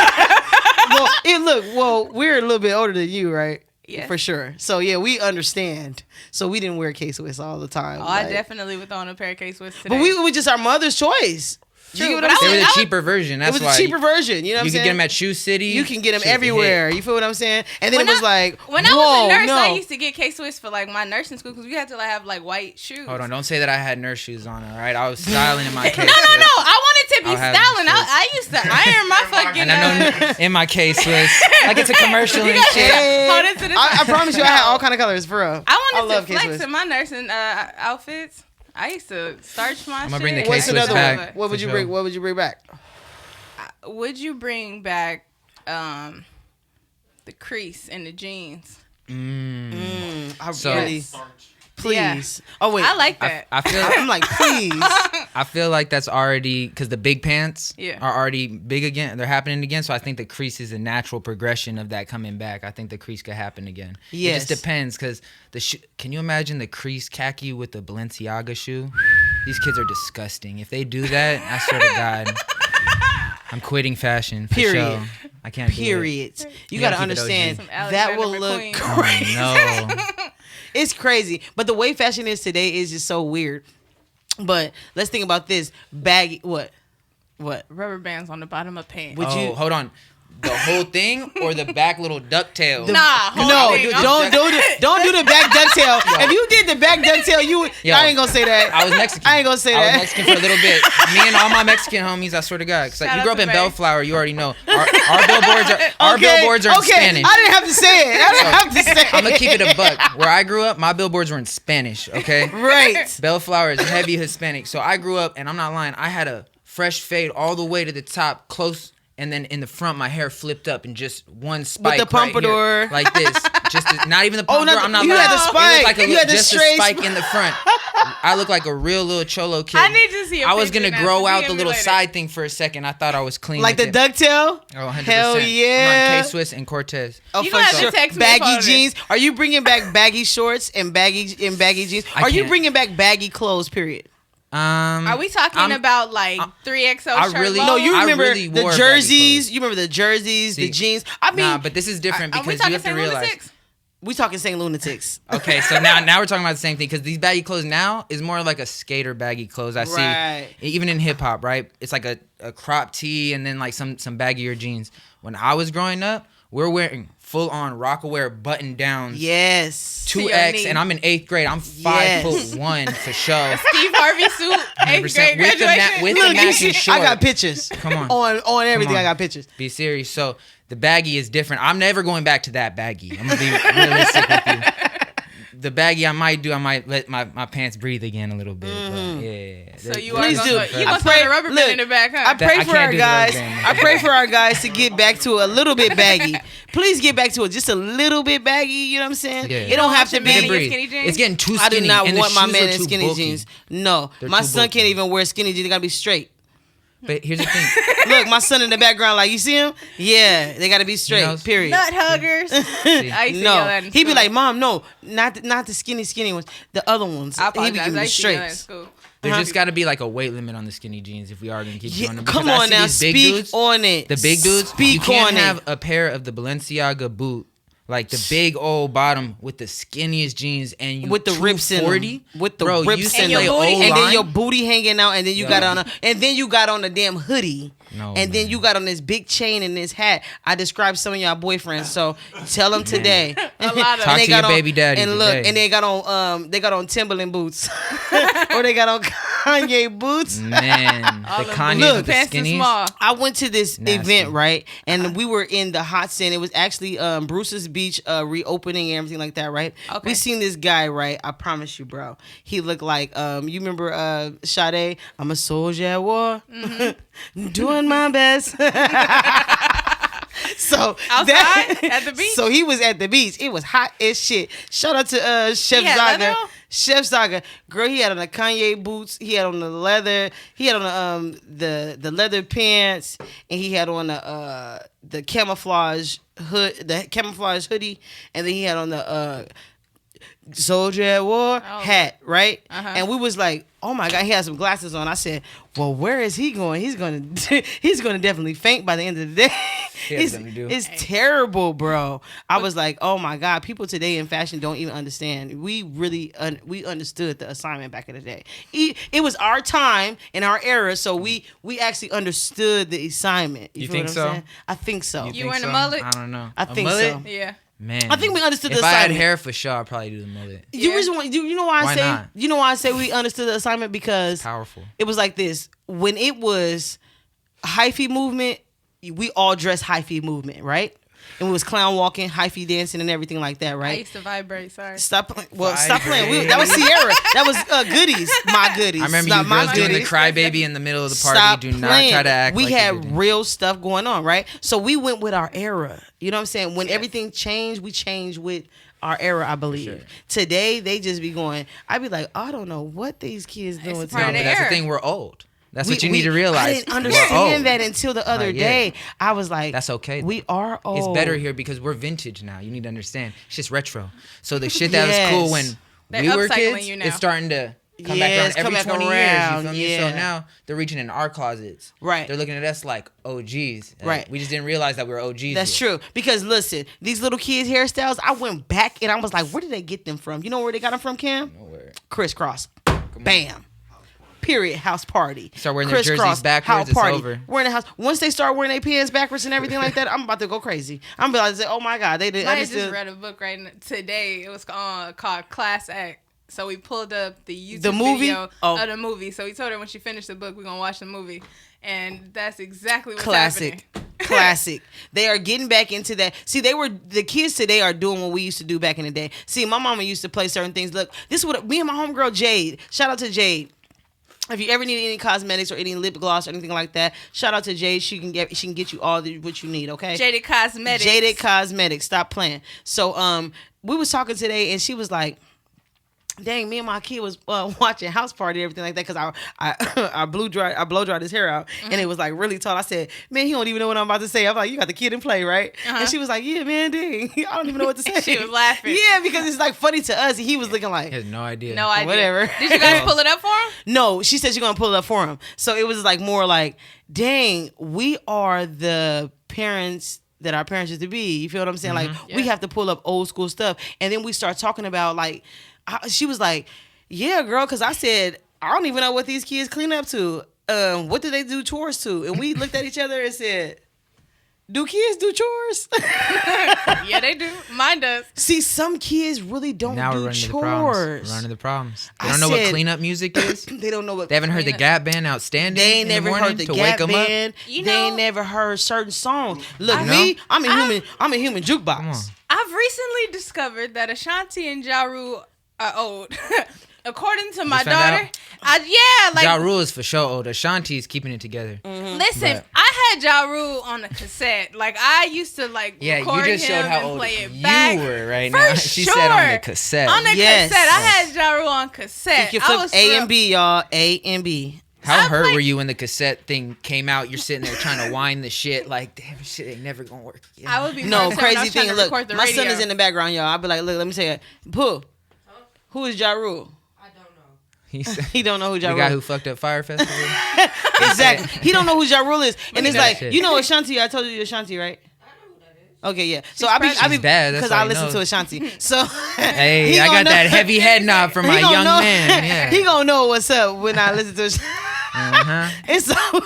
Well, we're a little bit older than you, right? Yes. For sure. So yeah, we understand. So we didn't wear K Swiss all the time. Oh, I like- definitely would throw on a pair of K-Swiss today. But we were just our mother's choice. True, You get what but I'm I they saying? were the would- cheaper version. It That's was why a cheaper version. You know what I'm you saying? can get them at Shoe City. You can get them Shit was a everywhere. You feel what I'm saying? And then When it was I- like, when I was whoa, a nurse, no. I used to get K-Swiss for like my nursing school because we had to like have like white shoes. Hold on, don't say that I had nurse shoes on. All right, I was styling in my case. No, I wanted to be I'll have styling. them I used to iron my fucking. And I know in my case was like it's a commercial and shit. Hey, Hold it to the I side. promise you, I had all kind of colors for real. I wanted love to flex K-Swiss. in my nursing outfits. I used to starch my shit. I'ma bring the What's K-Swiss another back. one? What would for you sure. bring? What would you bring back? Would you bring back the crease in the jeans? I So- really. Please. Oh wait. I like that. I feel I'm like, please. I feel like that's already because the big pants Yeah. are already big again. They're happening again. So I think the crease is a natural progression of that coming back. I think the crease could happen again. Yes. It just depends because can you imagine the crease khaki with the Balenciaga shoe? These kids are disgusting. If they do that, I swear to God, I'm quitting fashion. For Period. Sure. I can't do it. Period. You We gotta gotta keep it understand Some that will Alexander look McQueen. crazy. Oh, no. It's crazy. But the way fashion is today is just so weird. But let's think about this. Baggy what? Rubber bands on the bottom of pants. Would you Hold on. The whole thing or the back little ducktail? Nah, hold No, on. don't do the back ducktail. If you did the back ducktail, you would. Yo. I ain't gonna say that. I was Mexican. I ain't gonna say I was that. Mexican for a little bit. Me and all my Mexican homies, I swear to God. Cause like Shout you out grew up to in Bay. Bellflower, you already know. Our billboards are in Spanish. I didn't have to say it. I didn't have to say it. I'm gonna keep it a buck. Where I grew up, my billboards were in Spanish. Okay. Right. Bellflower is heavy Hispanic, so I grew up, and I'm not lying. I had a fresh fade all the way to the top, close. And then in the front, my hair flipped up and just one spike the pompadour. right here, like this. Not even the pompadour. not the- I'm not you lying. had the It spike. looked like You had the just straight a spike in the front. I look like a real little cholo kid. I need to see a I was picture gonna now. grow out DM the me little later. side thing for a second. I thought I was clean. Like the with it. ducktail. Oh, 100%. Hell I'm yeah. on K-Swiss and Cortez. Oh, You for gonna have to sure. text me a photo Baggy of jeans. Are you bringing back baggy shorts and baggy jeans? I Are you can't. bringing back baggy clothes? Period. Are we talking about like 3XL I shirt really- lows? No, you I remember really the wore baggy jerseys. clothes. You remember the jerseys, the See, jeans. I mean, Nah, but this is different Are we because you talking have to St. realize. Lunatics? we talking St. Lunatics. Okay, so now we're talking about the same thing because these baggy clothes now is more like a skater baggy clothes. I Right. see even in hip hop, right? It's like a crop tee and then like some baggier jeans. When I was growing up, we're wearing full on Rockaware button downs. Yes. To your 2X knee. and I'm in 8th grade. I'm 5'1" for sure. Steve Harvey suit, 8th grade With the graduation. with Look, the you matching see, short. I got pictures. Come on. on everything. Come I on. got pictures. Be serious. So the baggy is different. I'm never going back to that baggy. I'm gonna be realistic with you. The baggy I might let my pants breathe again a little bit. But yeah. So you Please are do. gonna, you I gonna pray- throw the rubber look, band in the back, huh? I pray I for can't our do the guys. rubber band. I pray for our guys to get back to a little bit baggy. Please get back to it just a little bit baggy. You know what I'm saying? Yeah. It don't have to want your man be. in your breathe. skinny jeans? It's getting too I skinny. do not and the want my shoes man are in too skinny bulky. jeans. No, They're my too son bulky. can't even wear skinny jeans. They gotta be straight. But here's the thing. Look, my son in the background, like you see him? Yeah, they gotta be straight. know, Period. Nut huggers. I used to yell that No, in he be school. like, "Mom, no, not the skinny ones, the other ones." I He apologize. be I giving me used to yell that in straights. school. There's just got to be like a weight limit on the skinny jeans if we are going to keep Yeah, doing them. come Because I on see now, these big speak dudes, on it. The big dudes, Speak you can't on have it. a pair of the Balenciaga boot, like the big old bottom with the skinniest jeans and you With the rips in 240, them. With the bro, rips you in say And your them. booty. And then O-line? your booty hanging out, and then you got on a damn hoodie. No, and then man. you got on this big chain and this hat. I described some of y'all boyfriends, so tell them today. A lot of Talk And they to got your baby daddy And look, today. and they got on Timberland boots, or they got on Kanye boots. Man, All the them Kanye Look, with the pants too skinnies. small. I went to this Nasty. event, right? And we were in the hot sun. It was actually Bruce's Beach reopening and everything like that, right? Okay. We seen this guy, right? I promise you, bro. He looked like you remember Sade? I'm a soldier at war. Doing my best. So Outside? At the beach? So he was at the beach. It was hot as shit. Shout out to Chef He had leather Zaga. on? Chef Zaga, girl, he had on the Kanye boots. He had on the leather. He had on the leather pants, and he had on the camouflage hoodie, and then he had on the soldier at war hat, right? Uh-huh. And we was like, oh my god, he had some glasses on. I said, well, where is he going? He's gonna definitely faint by the end of the day. He has something to do. It's terrible, bro. I was like, oh my god, people today in fashion don't even understand. We really we understood the assignment back in the day. It was our time and our era, so we actually understood the assignment. You feel think what I'm so? saying? I think so. You Think wearing a so? mullet? I don't know. I A think mullet? so. Yeah. Man, I think we understood the If I had assignment. hair for sure, I'd probably do the mullet. Yeah. You know why I Why say not? you know why I say we understood the assignment because Powerful. it was like this when it was hyphy movement. We all dressed hyphy movement, right? And we was clown walking, hyphy dancing, and everything like that, I right? used to vibrate. Sorry. Stop playing. Well, stop playing. That was Sierra. That was goodies. My goodies. I remember Not you my girls doing the goodies. crybaby in the middle of the party. Stop Do not playing. try to act We like you had didn't. real stuff going on, right? So we went with our era. You know what I'm saying? When everything changed, we changed with our era, I believe. Sure. Today, they just be going, I'd be like, I don't know what these kids doing. part of But the that's the era. thing. We're old. That's what you need to realize. I didn't We're old. understand that until the other Like, yeah. day. I was like, That's okay. We are old. It's better here because we're vintage now. You need to understand. It's just retro. So the shit that was cool when They're we were upcycling kids, you now. it's starting to come Yes, back around come every back 20 around, years. You feel me? yeah. So now they're reaching in our closets. Right. They're looking at us like OGs. Like, Right. We just didn't realize that we were OGs. That's yet. true. Because listen, these little kids' hairstyles, I went back and I was like, where did they get them from? You know where they got them from, Cam? Nowhere. Crisscross. Bam. Period. House party. Start wearing their jerseys Crisscross, backwards, house it's party. over. We're in the house. Once they start wearing their pants backwards and everything like that, I'm about to go crazy. I'm about to say, oh my God. They did. I just read a book today. It was called Class Act. So we pulled up the YouTube movie? video Oh. of the movie. So we told her when she finished the book, we're going to watch the movie. And that's exactly what's Classic. happening. Classic. They are getting back into that. See, the kids today are doing what we used to do back in the day. See, my mama used to play certain things. Look, this is what me and my homegirl Jade. Shout out to Jade. If you ever need any cosmetics or any lip gloss or anything like that, shout out to Jade. She can get you all what you need. Okay. Jaded Cosmetics. Jaded Cosmetics. Stop playing. So we was talking today, and she was like, dang, me and my kid was watching House Party and everything like that because I blow dried his hair out and it was like really tall. I said, man, he don't even know what I'm about to say. I'm like, you got the kid in play, right? And she was like, yeah, man, dang, I don't even know what to say. She was laughing. Yeah, because it's like funny to us. And he was looking like, He has no idea. No idea. Whatever. Did you guys pull it up for him? no, she said she's gonna pull it up for him. So it was like more like, dang, we are the parents that our parents used to be. You feel what I'm saying? Like we have to pull up old school stuff, and then we start talking about like. She was like, yeah, girl, because I said, I don't even know what these kids clean up to. What do they do chores to? And we looked at each other and said, do kids do chores? Yeah, they do. Mine does. See, some kids really don't Now we're do running chores. into the problems. We're running into the problems. They I don't know what said- cleanup music is. They don't know what. They haven't heard the Cleanup. Gap Band Outstanding. They ain't in never morning heard the to Gap wake 'em up. Band. You They ain't know- never heard certain songs. Look, I me, know. I'm a human jukebox. Come on. I've recently discovered that Ashanti and Ja Rule are old. According to my Just found daughter, like Ja Rule is for sure old. Ashanti is keeping it together. listen, But- I had Ja Rule on a cassette. Like I used to like Yeah, you record just showed him how and old play it you back. were right For now. She sure. said on the cassette. On the Yes. cassette, I had Ja Rule on cassette. You I flip was A thrilled. and B, y'all. A and B. How I hurt played- were you when the cassette thing came out? You're sitting there trying to wind the shit like, damn, this shit ain't never gonna work. Yeah. I would be No, hurt when I crazy was trying thing. to Look, record the my son radio. is in the background, y'all. I'll be like, look, let me tell you. Pooh, who is Ja Rule? He said, He don't know who Ja the Rule guy is. who fucked up Fire Festival. Exactly. He don't know who Ja Rule is. And it's know like, that shit. you know Ashanti, I told you Ashanti, right? Okay, yeah. So I be She's bad, that's because all I you listen know. to Ashanti. So Hey, he I gonna got that heavy head nod from my he gonna young know- man. Yeah. He gonna know what's up when I listen to Ashanti. Uh-huh. It's so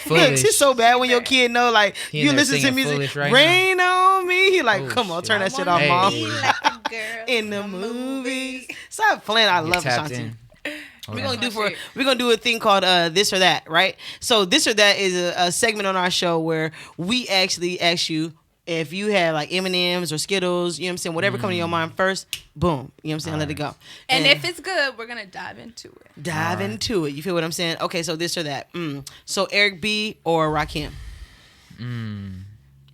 Foolish. it's so bad when your kid know like He in you there listen to singing music. Foolish right Rain on me. He like, Oh, come on, shit. turn that shit I off, Hey. mom. be like a girl In the movies. Stop playing. I love Tapped Ashanti. in. We're Hold gonna on. do we're gonna do a thing called this or that, right? So this or that is a segment on our show where we actually ask you if you had like M&Ms or Skittles, you know what I'm saying, whatever comes to your mind first, boom, you know what I'm saying, let it go. And if it's good, we're gonna dive into it. dive into it, you feel what I'm saying? Okay, so this or that. So Eric B or Rakim?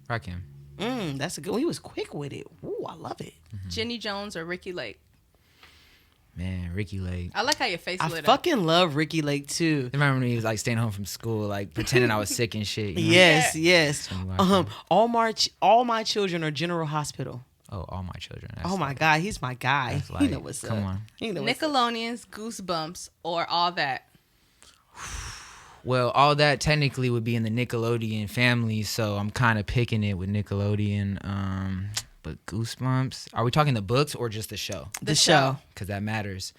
Rakim. That's a good one. He was quick with it. Ooh, I love it. Jenny Jones or Ricky Lake? Man, Ricky Lake. I like how your face I lit up. fucking love Ricky Lake too. I remember when he was like staying home from school, like pretending I was sick and shit. You know? Yes, yes. when you watch All my children are General Hospital. Oh, all my children. That's Oh my God, he's my guy. That's He like, know what's come up. on. He know what's up. Nickelodeon's Goosebumps or All That? Well, all that technically would be in the Nickelodeon family, so I'm kind of picking it with Nickelodeon. But Goosebumps, are we talking the books or just the show? The show. Because that matters.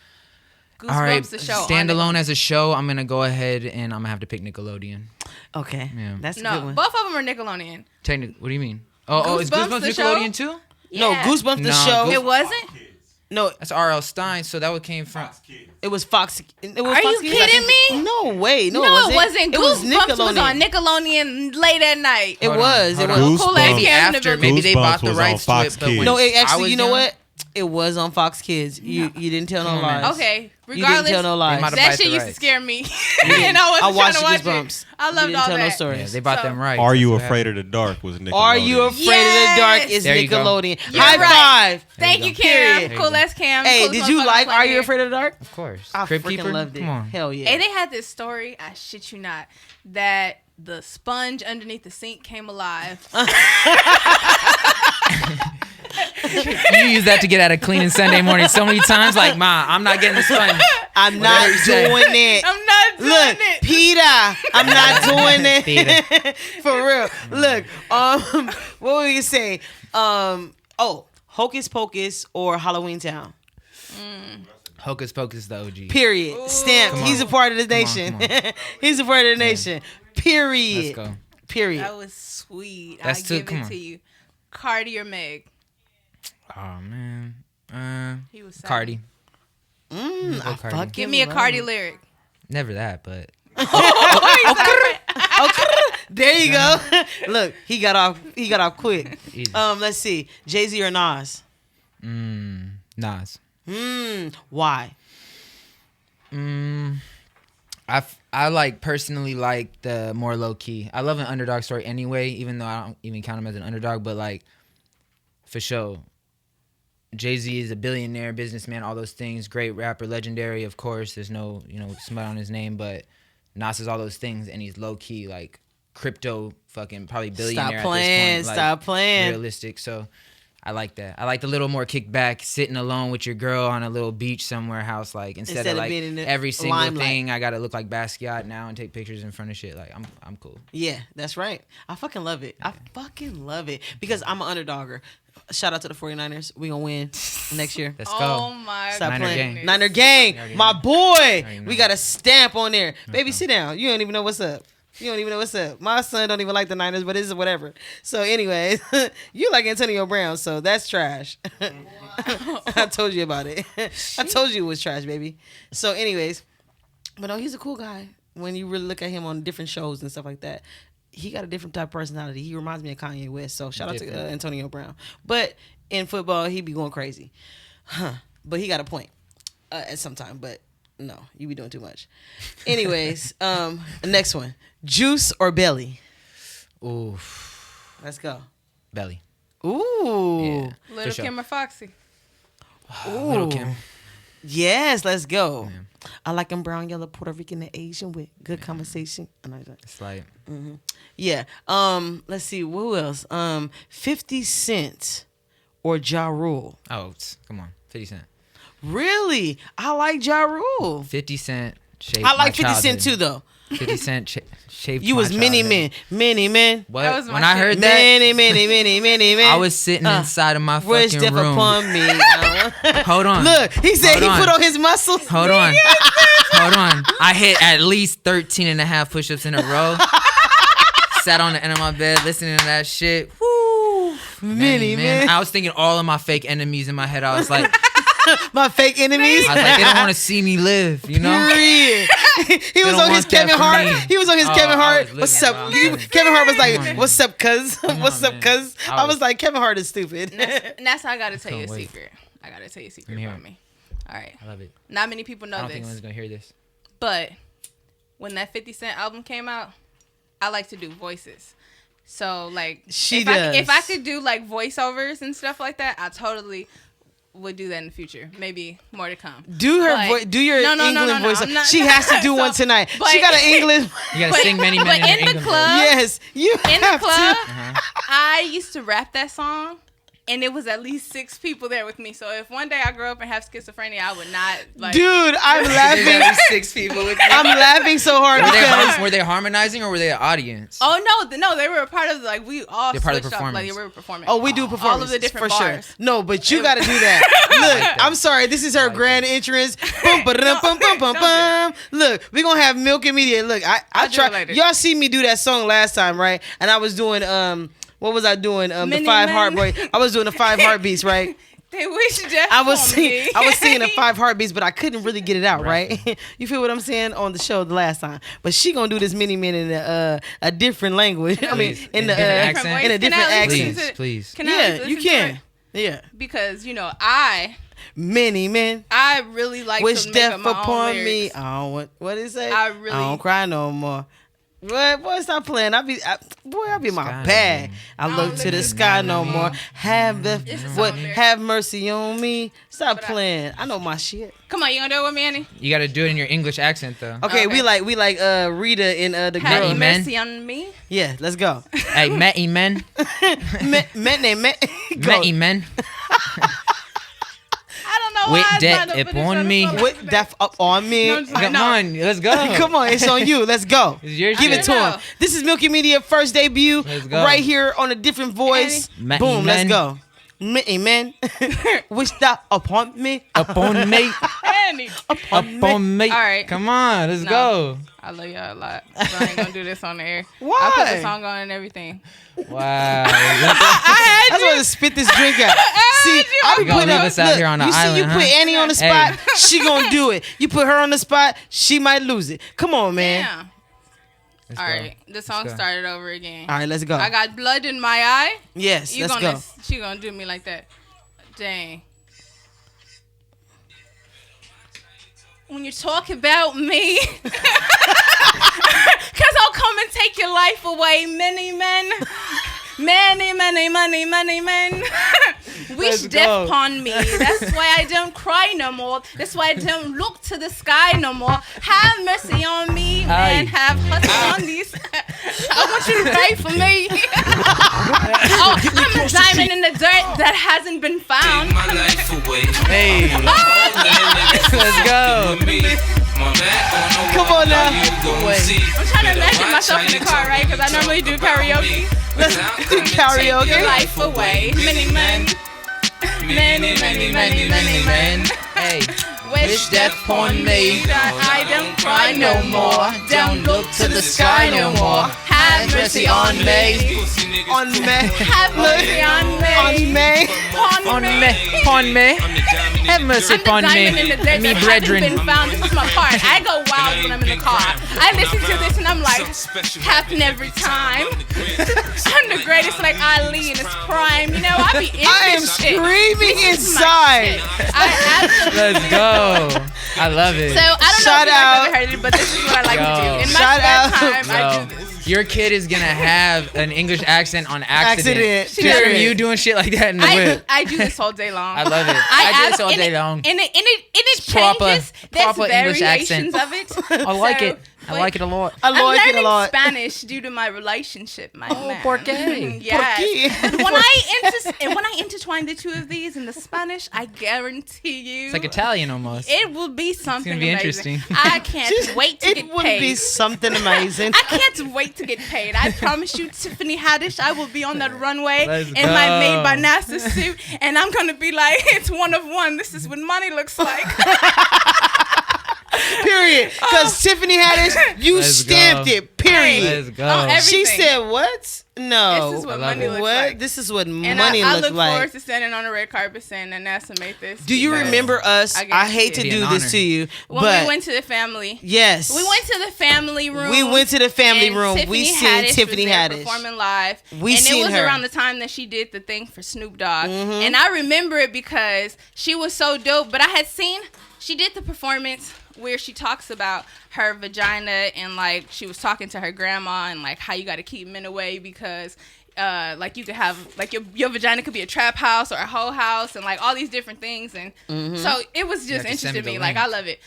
Goosebumps, All right, the show. on standalone as a show, I'm gonna go ahead and I'm gonna have to pick Nickelodeon. Okay, Yeah. that's a good No, one. both of them are Nickelodeon. What do you mean? Oh, is Goosebumps Goosebumps the show? Nickelodeon too? No, Yeah. Goosebumps the No, show. It wasn't? No, That's R.L. Stein, so that came from. it was Fox. It was Are Fox you Kids. kidding me? No way. No, No, it wasn't. It was Goosebumps was Nickelodeon. on Nickelodeon late at night. It Hold on, was. It hold was. on. Cool ass Goosebumps. Cam After, Newton. maybe they Goosebumps bought the was on rights to Fox it, but when Kids. No, it I actually. was You know young- what? It was on Fox Kids. You didn't tell no Come on, man. lies. Okay, You regardless, didn't tell no lies. They might have that bought shit the used to rights. scare me, and I wasn't I watched trying to watch Goosebumps. it. I loved You all didn't tell no that. stories. Yeah, they bought So- them right. Are You That's what Afraid happened. of the Dark was Nickelodeon. Are You Afraid of the Yes. Dark is There you go. Nickelodeon. You're High right. five. Thank There you, you go. Cam. Period. Cool as Cam. Hey, Coolest did you motherfucker like playing Are You here. Afraid of the Dark? Of course. I Crypt freaking Keeper. loved it. Come on. Hell yeah. Hey, they had this story, I shit you not, that the sponge underneath the sink came alive. You use that to get out of cleaning Sunday morning so many times. Like, Ma, I'm not getting the sponge. I'm not you say. doing it. I'm not doing Look, it. Peter, I'm not doing it. Peter. For real. Look, what were you say? Hocus Pocus or Halloween Town. Hocus Pocus, the OG. Period. Stamp. Come He's on. a part of the Come on, nation. come on. He's a part of the nation. Period. Let's go. Period. That was sweet. That's I too- give come it on. to you. Cardi or Meg? Oh, man. He was Cardi. I Cardi. fucking Give me a love Cardi it. lyric. Never that, but There you go. Look, he got off quick. easy. Let's see. Jay-Z or Nas? Nas. Why? I like personally like the more low key. I love an underdog story anyway, even though I don't even count him as an underdog. But like, for sure, Jay-Z is a billionaire, businessman, all those things. Great rapper, legendary, of course. There's no smut on his name, but Nas is all those things, and he's low key like crypto fucking probably billionaire. Stop playing. At this point. Stop playing. Realistic. So I like that. I like the little more kickback, sitting alone with your girl on a little beach somewhere house, like instead of like being in the every single limelight. thing I gotta look like Basquiat now and take pictures in front of shit. Like I'm cool. Yeah, that's right. I fucking love it. I fucking love it because I'm an underdogger. Shout out to the 49ers. We gonna win next year. Let's Oh go. my Stop Niner playing. gang. Niner gang. already My know. boy. already We know. got a stamp on there. Baby, sit down. You don't even know what's up. You don't even know what's up. My son don't even like the Niners, but it's whatever. So anyways, you like Antonio Brown, so that's trash. I told you about it. I told you it was trash, baby. So anyways, but no, he's a cool guy. When you really look at him on different shows and stuff like that, he got a different type of personality. He reminds me of Kanye West. So shout out to Different. Antonio Brown. But in football, he be going crazy. But he got a point at some time. But no, you be doing too much. Anyways, next one. Juice or Belly? Ooh, Let's go. Belly. Ooh. Yeah. Little For sure. Kim or Foxy? Little Kim. Yes, let's go. Yeah. I like them brown, yellow, Puerto Rican, and Asian with good conversation. I know that. It's like Yeah. Let's see. Who else? 50 Cent or Ja Rule? come on, 50 Cent. Really? I like Ja Rule. 50 Cent. Shaped I like my 50 Cent too, childhood. though. 50 Cent shaped You my was many childhood. men. What? That was my When I shit. heard that, Many men. I was sitting inside of my Wish fucking death room. upon me. Hold on. Look, he said Hold he on. put on his muscles. Hold on. Hold on. I hit at least 13 and a half push-ups in a row. Sat on the end of my bed listening to that shit. Woo. Many men. I was thinking all of my fake enemies in my head. I was like, My fake enemies. they don't want to see me live, you know? Period. He was don't on his want that Kevin for Hart. me. He was on his Oh, Kevin I Hart. was What's living up? wild. Kevin Hart was Come like, on, "What's up, cuz? What's on, up, cuz?" man. I was like, Kevin Hart is stupid. And that's how I gotta tell you a Can't wait. secret. I gotta tell you a secret Let me hear about it. me. All right. I love it. Not many people I know don't think this, anyone's going to hear this. but when that 50 Cent album came out, I like to do voices. So like, She if does. if I could do like voiceovers and stuff like that, I totally would do that in the future. Maybe more to come. Do her But- voice. Do your No, England voice. I'm not- She has to do one So- tonight. but- She got an English. You got to But- sing many men but in, in your the England club- voice. Yes, you In the have club, to. I used to rap that song, and it was at least 6 people there with me. So if one day I grow up and have schizophrenia, I would not like. Dude, I'm There's laughing. at least 6 people with me. I'm laughing so hard because Were they harmonizing or were they an audience? Oh no, they were a part of like we all They're part of the switched up, like performance. we were performing. oh, we do performance all of the different for bars. sure. No, but you got to do that. Look, I'm sorry. This is her like grand entrance. Bum, ba-dum, bum, bum, bum, bum. Look, we're gonna have Milk and Media. Look, I I'll do tried. it later. Y'all see me do that song last time, right? And I was doing what was I doing? The Many 5 Men. heartbeat. I was doing the 5 heartbeats, right? They wish death I was on singing. me. I was singing the 5 heartbeats, but I couldn't really get it out right. You feel what I'm saying on the show the last time? But she gonna do this mini men in a different language. I mean, Please. in the In a different accent? in a different Can I at least accent. listen to- Please. Can I Yeah, listen you to can. it? Yeah. Because, you know, I Many men really like wish to make death up my own upon me. lyrics. I don't want, what did it say? I don't cry no more. Boy, stop playing. I be in my Sky bag. no I look to the sky no more. Have mercy on me. Stop playing. I know my shit. Come on, you gonna do it with me, Annie? You got to do it in your English accent though. Okay, Okay. we like Rita in the Have girl. Amen. mercy on me. Yeah, let's go. Hey, Matty men. Men. Matty men. I don't know With why I death tried to put upon this me. on the With spot. death up on me. No, I'm just like, Come no. on, let's go. Come on, it's on you. Let's go. It's your Give shit. it to No. him. This is Milky Media first debut. Let's go. Right here on a different voice. Annie. Boom, let's Amen. go. Amen. Wish that upon me. Upon me. Annie. Upon me. All right. Come on, let's No. go. I love y'all a lot. So I ain't gonna do this on the air. Why? I put the song on and everything. Wow. I just want to spit this drink out. See, I be You gonna putting leave up. us out here on the you see, island, you huh? put Annie on the Hey. spot, she gonna do it. You put her on the spot, she might lose it. Come on, man. Yeah. Let's All go. right. The song go. started over again. All right, let's go. I got blood in my eye. Yes, You let's gonna? go. She gonna do me like that? Dang. When you talk about me, cause I'll come and take your life away. Many men, many men wish Let's death go. upon me. That's why I don't cry no more. That's why I don't look to the sky no more. Have mercy on me, man. Aye. Have hustle on these. I want you to pray for me. Oh, I'm a diamond in the dirt that hasn't been found. My life away. Hey, let's go. Come on now. I'm trying to imagine myself in the car, right? Because I normally do karaoke. Let's do karaoke. Your life away. Many men. Many men. Hey, Wish death upon me. That I don't cry no more. Don't look to the sky no more. Have mercy on me. On me. Have mercy on me. On me. on me, upon me. Have mercy I'm the upon diamond me, in the dirt me that hasn't brethren. been found. This is my part. I go wild when I'm in the car. I listen to this and I'm like, happen every time. I'm the greatest, like Ali in his prime. You know, I be in I am this shit. screaming This is my inside. shit. I absolutely. Let's go. I love it. So I don't Shout know if you guys out. ever heard it, but this is what I like to do. In my Shout spare out. time, I Yo, do this. your kid is gonna have an English accent on accident. Accident. Just from Period. you doing shit like that in the whip. I do this all day long. I love it. I do this all and day it- long. And it Proper- changes. There's proper English variations accent. of it. I like So, it. I like it a lot. I I'm like it a learning lot. Spanish due to my relationship, my man. ¿por qué? Yes. ¿Por qué? When I intertwine the two of these in the Spanish, I guarantee you, It's like Italian almost. it will be something be amazing. interesting. I can't wait to It get would paid. be something amazing. I can't wait to get paid. I promise you, Tiffany Haddish, I will be on that runway Let's in my go. Made by NASA suit, and I'm gonna be like, it's one of one. This is what money looks like. Period. Because Tiffany Haddish, you Let's stamped go. it. Period. Let's go. Oh, every- She everything. said what? No. This is what I love money it. looks What? like. This is what And money I looks look like. forward to standing on the red carpet saying that NASA made this. Do you because remember us? I I, guarantee hate to It'd be do an this honor. to you, when but we went to the family? yes, We went to the family room. We went to the family and room. Tiffany We seen Haddish Tiffany was there Haddish. performing live. We and seen it was her. around the time that she did the thing for Snoop Dogg. Mm-hmm. And I remember it because she was so dope. But I had seen she did the performance where she talks about her vagina and like she was talking to her grandma and like how you got to keep men away because like you could have like your vagina could be a trap house or a hoe house and like all these different things and so it was just have to interesting send to me. the Like link. I love it.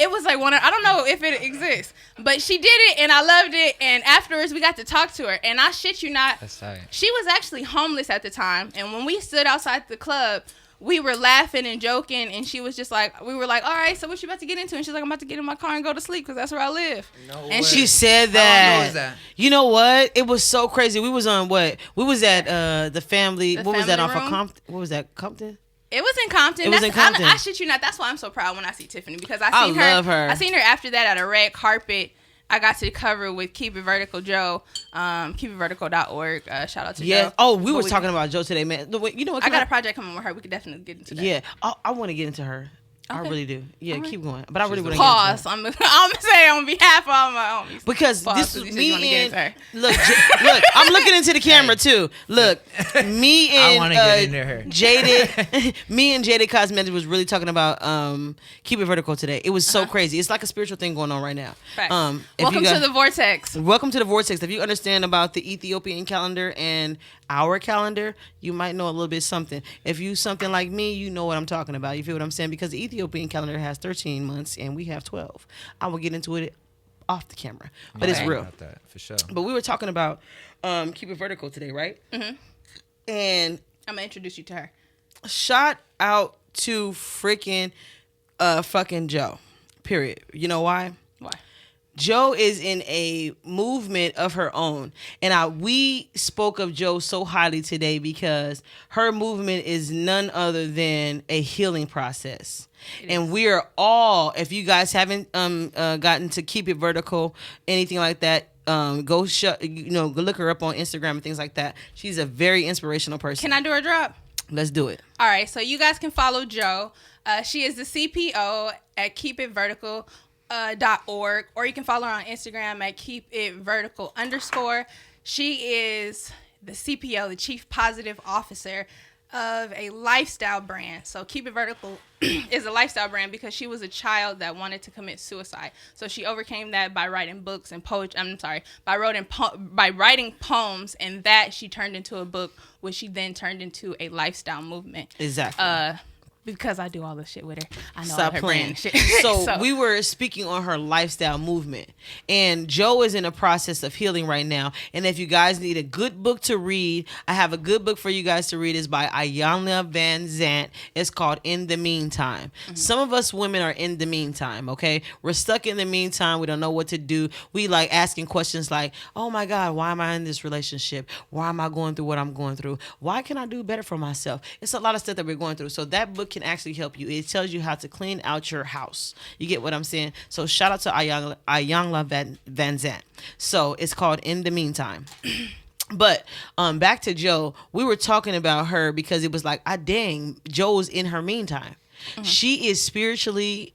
It was like I don't know if it exists, but she did it and I loved it. And afterwards we got to talk to her and I shit you not, That's tight. she was actually homeless at the time. And when we stood outside the club, we were laughing and joking, and she was just like, we were like, all right, so what you about to get into? And she's like, I'm about to get in my car and go to sleep because that's where I live. And She said that. How long ago was that? You know what? It was so crazy. We was on what? We was at the family. The what was that family off of room? Compton? What was that? Compton? It was in Compton. It was in Compton. I shit you not. That's why I'm so proud when I see Tiffany because I I seen love her. I seen her after that at a red carpet. I got to cover with Keep It Vertical Joe, keepitvertical.org. Shout out to Yeah. Joe. Oh, we But were talking about Joe today, man. You know what? I got a project coming with her. We could definitely get into that. Yeah. I want to get into her. I Okay. really do. Yeah, All right. keep going. But I really She's want a to Pause. I'm gonna say on behalf of all my homies. because Pause, this 'cause is you said you wanna me get and into her. look. I'm looking into the camera too. Look, me I and wanna get into her. Jaded, me and Jaded Cosmetics was really talking about keep it vertical today. It was so crazy. It's like a spiritual thing going on right now. Facts. If Welcome you to the vortex. Welcome to the vortex. If you understand about the Ethiopian calendar and our calendar, you might know a little bit something. If you something like me, you know what I'm talking about. You feel what I'm saying? Because the Ethiopian calendar has 13 months and we have 12. I will get into it off the camera, but it's Okay. real. About that, for sure. But we were talking about keep it vertical today, right? Mm-hmm. And I'm gonna introduce you to her. shout out to freaking fucking Joe. Period. You know why? Why? Joe is in a movement of her own. And we spoke of Joe so highly today because her movement is none other than a healing process. And we are all, if you guys haven't gotten to Keep It Vertical, anything like that, go look her up on Instagram and things like that. She's a very inspirational person. Can I do her drop? Let's do it. All right, so you guys can follow Joe. She is the CPO at keepitvertical.org, or you can follow her on Instagram at keepitvertical_. She is the CPO, the Chief Positive Officer of a lifestyle brand. So Keep It Vertical is a lifestyle brand because she was a child that wanted to commit suicide. So she overcame that by writing books and poetry. By writing poems, and that she turned into a book, which she then turned into a lifestyle movement. Exactly. Because I do all this shit with her. I know all Stop her playing. brand shit. So we were speaking on her lifestyle movement, and Joe is in a process of healing right now. And if you guys need a good book to read, I have a good book for you guys to read. It's by Ayanna Van Zant. It's called In the Meantime. Mm-hmm. Some of us women are in the meantime. Okay, we're stuck in the meantime. We don't know what to do. We like asking questions like, "Oh my God, why am I in this relationship? Why am I going through what I'm going through? Why can I do better for myself?" It's a lot of stuff that we're going through. So that book can actually help you. It tells you how to clean out your house. You get what I'm saying? So shout out to Ayanna Van Zant. So it's called In the Meantime. But back to Joe, we were talking about her because it was like, dang, Joe's in her meantime. Mm-hmm. She is spiritually,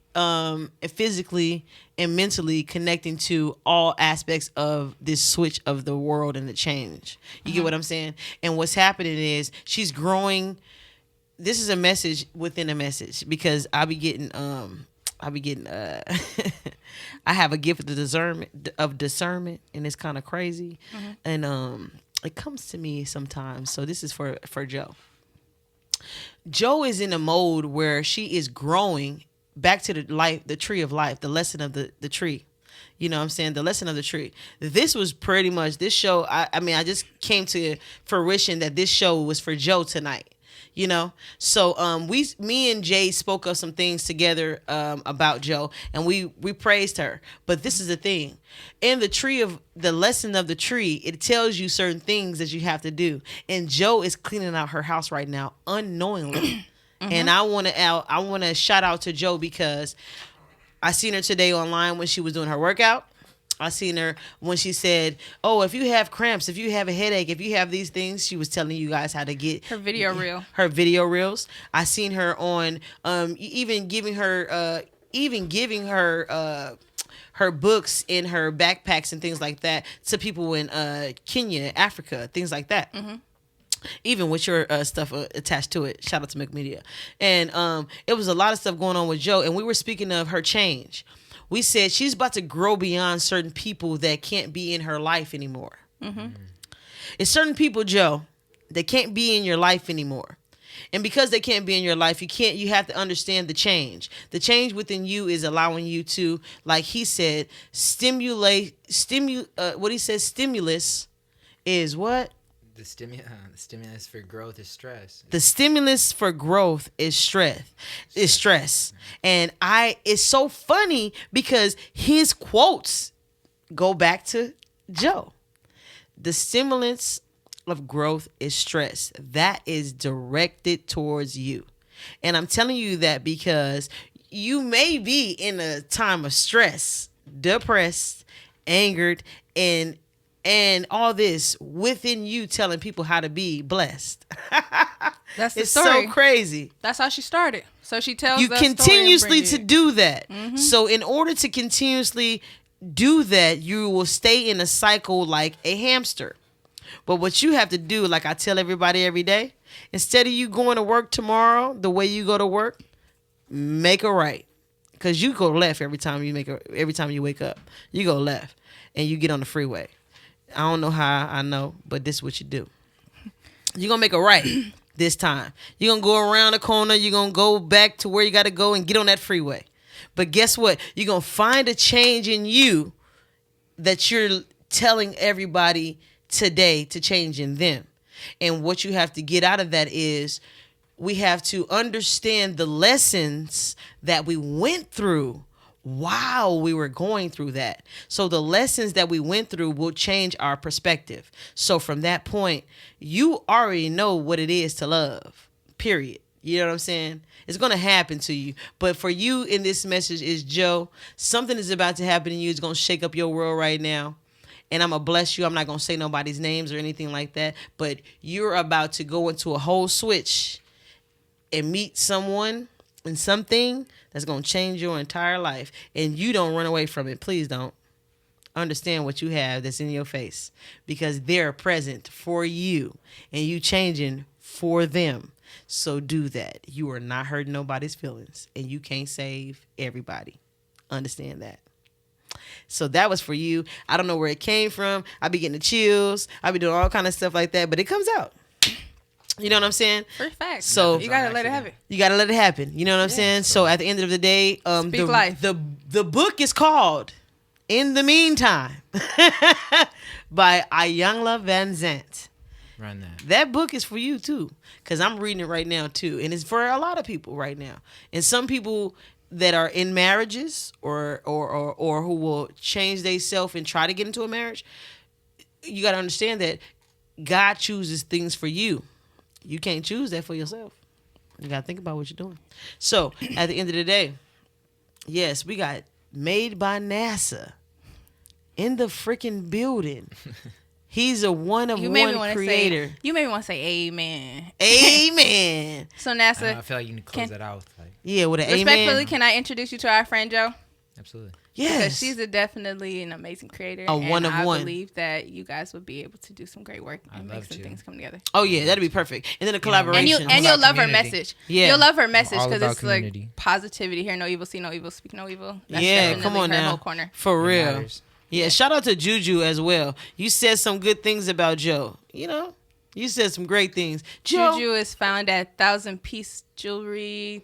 physically, and mentally connecting to all aspects of this switch of the world and the change. You get what I'm saying? And what's happening is she's growing. This is a message within a message because I have a gift of discernment, and it's kind of crazy. Mm-hmm. And it comes to me sometimes. So this is for Joe. Joe is in a mode where she is growing back to the tree of life, the lesson of the tree. You know what I'm saying? The lesson of the tree. This was pretty much this show. I just came to fruition that this show was for Joe tonight. You know, so me and Jay spoke of some things together about Joe, and we praised her. But this is the thing: in the lesson of the tree, it tells you certain things that you have to do. And Joe is cleaning out her house right now unknowingly. Mm-hmm. And I want to shout out to Joe because I seen her today online when she was doing her workout. I seen her when she said, "Oh, if you have cramps, if you have a headache, if you have these things," she was telling you guys how to get her video reel. Her video reels. I seen her on even giving her her books in her backpacks and things like that to people in Kenya, Africa, things like that. Mm-hmm. Even with your stuff attached to it. Shout out to Milk Media. And it was a lot of stuff going on with Joe, and we were speaking of her change. We said she's about to grow beyond certain people that can't be in her life anymore. Mm-hmm. It's certain people, Joe, that can't be in your life anymore. And because they can't be in your life, you have to understand the change. The change within you is allowing you to, like he said, stimulus is what? The stimulus for growth is stress. The stimulus for growth is stress. And it's so funny because his quotes go back to Joe. The stimulus of growth is stress. That is directed towards you. And I'm telling you that because you may be in a time of stress, depressed, angered, and and all this within you telling people how to be blessed. That's the It's story. so crazy. That's how she started. So she tells You that story and continuously bring to it. do that. So in order to continuously do that, you will stay in a cycle like a hamster. But what you have to do, like I tell everybody every day, instead of you going to work tomorrow the way you go to work, make a right. Because you go left every time you wake up. You go left and you get on the freeway. I don't know how I know, but this is what you do. You're going to make a right this time. You're going to go around the corner. You're going to go back to where you got to go and get on that freeway. But guess what? You're going to find a change in you that you're telling everybody today to change in them. And what you have to get out of that is we have to understand the lessons that we went through while we were going through that. So the lessons that we went through will change our perspective. So from that point, you already know what it is to love, period. You know what I'm saying? It's going to happen to you. But for you in this message is, Joe, something is about to happen to you. It's going to shake up your world right now. And I'm going to bless you. I'm not going to say nobody's names or anything like that. But you're about to go into a whole switch and meet someone and something that's going to change your entire life. And you don't run away from it. Please don't. Understand what you have that's in your face. Because they're present for you. And you changing for them. So do that. You are not hurting nobody's feelings. And you can't save everybody. Understand that. So that was for you. I don't know where it came from. I be getting the chills. I be doing all kind of stuff like that. But it comes out. You know what I'm saying? For facts. So you gotta let it happen. You gotta let it happen. You know what I'm saying? So at the end of the day, Speak life. The book is called "In the Meantime" by Iyanla Van Zant. Run that. That book is for you too, because I'm reading it right now too, and it's for a lot of people right now. And some people that are in marriages or who will change themselves and try to get into a marriage, you got to understand that God chooses things for you. You can't choose that for yourself. You got to think about what you're doing. So at the end of the day, yes, we got Made by NASA in the freaking building. He's a one of one creator. You made me want to say amen. Amen. So NASA, I feel like you need to close that out with like, Yeah, with an respectfully, amen. can I introduce you to our friend Joe? absolutely. Yes. Because she's definitely an amazing creator. A one of I one. believe that you guys would be able to do some great work and I'd make love some to. things come together. Oh yeah, that'd be perfect. And then a And collaboration. you'll love her community. message. Yeah. You'll love her message all because about it's community. like positivity. Hear no evil, see no evil, speak no evil. That's Yeah, come definitely on her now. whole corner. For It real. matters. Yeah, shout out to Juju as well. You said some good things about Joe. You know, you said some great things. Joe. Juju is found at Thousand Air Piece Jewelry.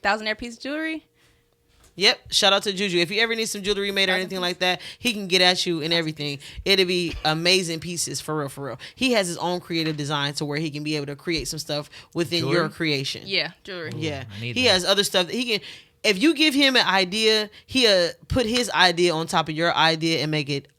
Yep. Shout out to Juju. If you ever need some jewelry made or anything like that, he can get at you and everything. It'll be amazing pieces for real, for real. He has his own creative design to where he can be able to create some stuff within Jewelry? your creation. Yeah, jewelry. Yeah. I need He that. has other stuff that he can. If you give him an idea, he'll put his idea on top of your idea and make it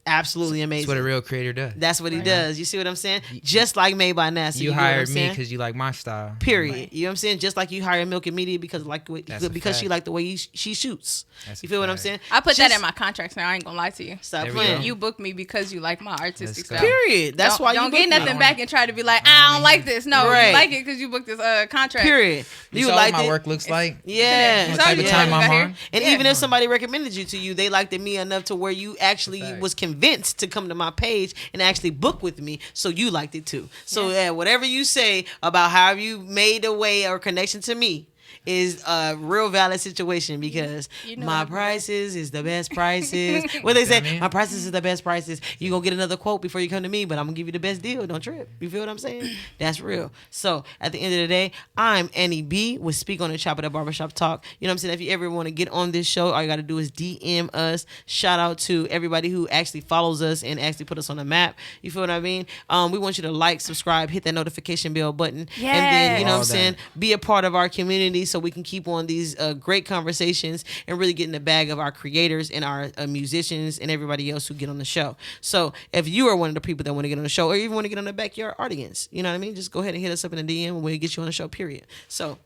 absolutely amazing. That's what a real creator does. That's what he does. You see what I'm saying? Just like Made by NASA. You get what I'm hired me saying? because you like my style. Period. You know what I'm saying? Just like you hire Milk and Media because That's a because she fact. like the way she shoots. That's You a feel what I'm fact. saying? I put that Just in my contracts now. I ain't gonna lie to you. Stop There we playing. go. You booked me because you like my artistic Let's go. style. Period. That's why don't you get booked nothing me. back and try to be like, I don't like this. No, Right. you like it because you booked this contract. Period. You saw liked what my it? work looks like. Yeah. You What saw type you of got time I'm here. on? And Yeah. even if somebody recommended you to you, they liked me enough to where you actually That's a fact. was convinced to come to my page and actually book with me, so you liked it too. So whatever you say about how you made a way or connection to me is a real valid situation because You know my what? prices is the best prices. What they say, I mean? my prices is the best prices. You gonna get another quote before you come to me, but I'm gonna give you the best deal. Don't trip. You feel what I'm saying? That's real. So at the end of the day, I'm Annie B with Speak on the Chop of the Barbershop Talk. You know what I'm saying? If you ever want to get on this show, all you gotta do is DM us. Shout out to everybody who actually follows us and actually put us on the map. You feel what I mean? We want you to like, subscribe, hit that notification bell button, and then you know what I'm All saying, that. be a part of our community so we can keep on these great conversations and really get in the bag of our creators and our musicians and everybody else who get on the show. So if you are one of the people that want to get on the show or even want to get on the backyard audience, you know what I mean? Just go ahead and hit us up in the DM and we'll get you on the show, period. So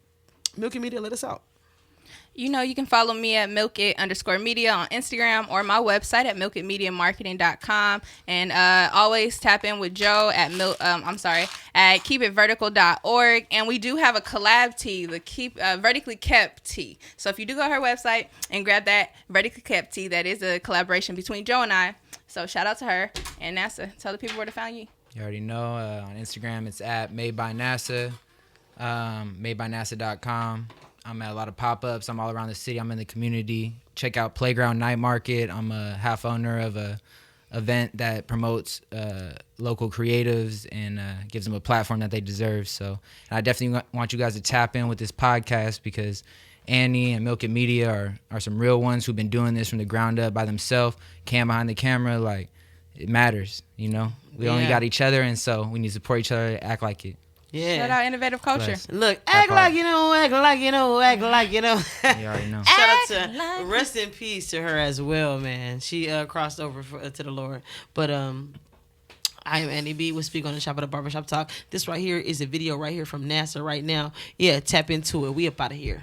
Milky Media, let us out. You know, you can follow me at milkit_media on Instagram or my website at milkitmediamarketing.com. And always tap in with Joe at at keepitvertical.org. And we do have a collab tee, the Vertically Kept tee. So if you do go to her website and grab that Vertically Kept tee, that is a collaboration between Joe and I. So shout out to her and NASA. Tell the people where to find you. You already know. On Instagram, it's at Made by NASA, madebynasa.com. I'm at a lot of pop-ups. I'm all around the city. I'm in the community. Check out Playground Night Market. I'm a half owner of a event that promotes local creatives and gives them a platform that they deserve. So and I definitely want you guys to tap in with this podcast because Annie and Milk It Media are some real ones who've been doing this from the ground up by themselves. Cam behind the camera, like, it matters, you know? We only got each other, and so we need to support each other, act like it. Yeah. Shout out Innovative Culture. Bless. Look, act like you know, act like you know, act like you know. You already know. Shout out to rest in peace to her as well, man. She crossed over to the Lord. But I am Annie B. We'll speak on the Shop at the Barbershop Talk. This right here is a video right here from NASA right now. Yeah, tap into it. We up out of here.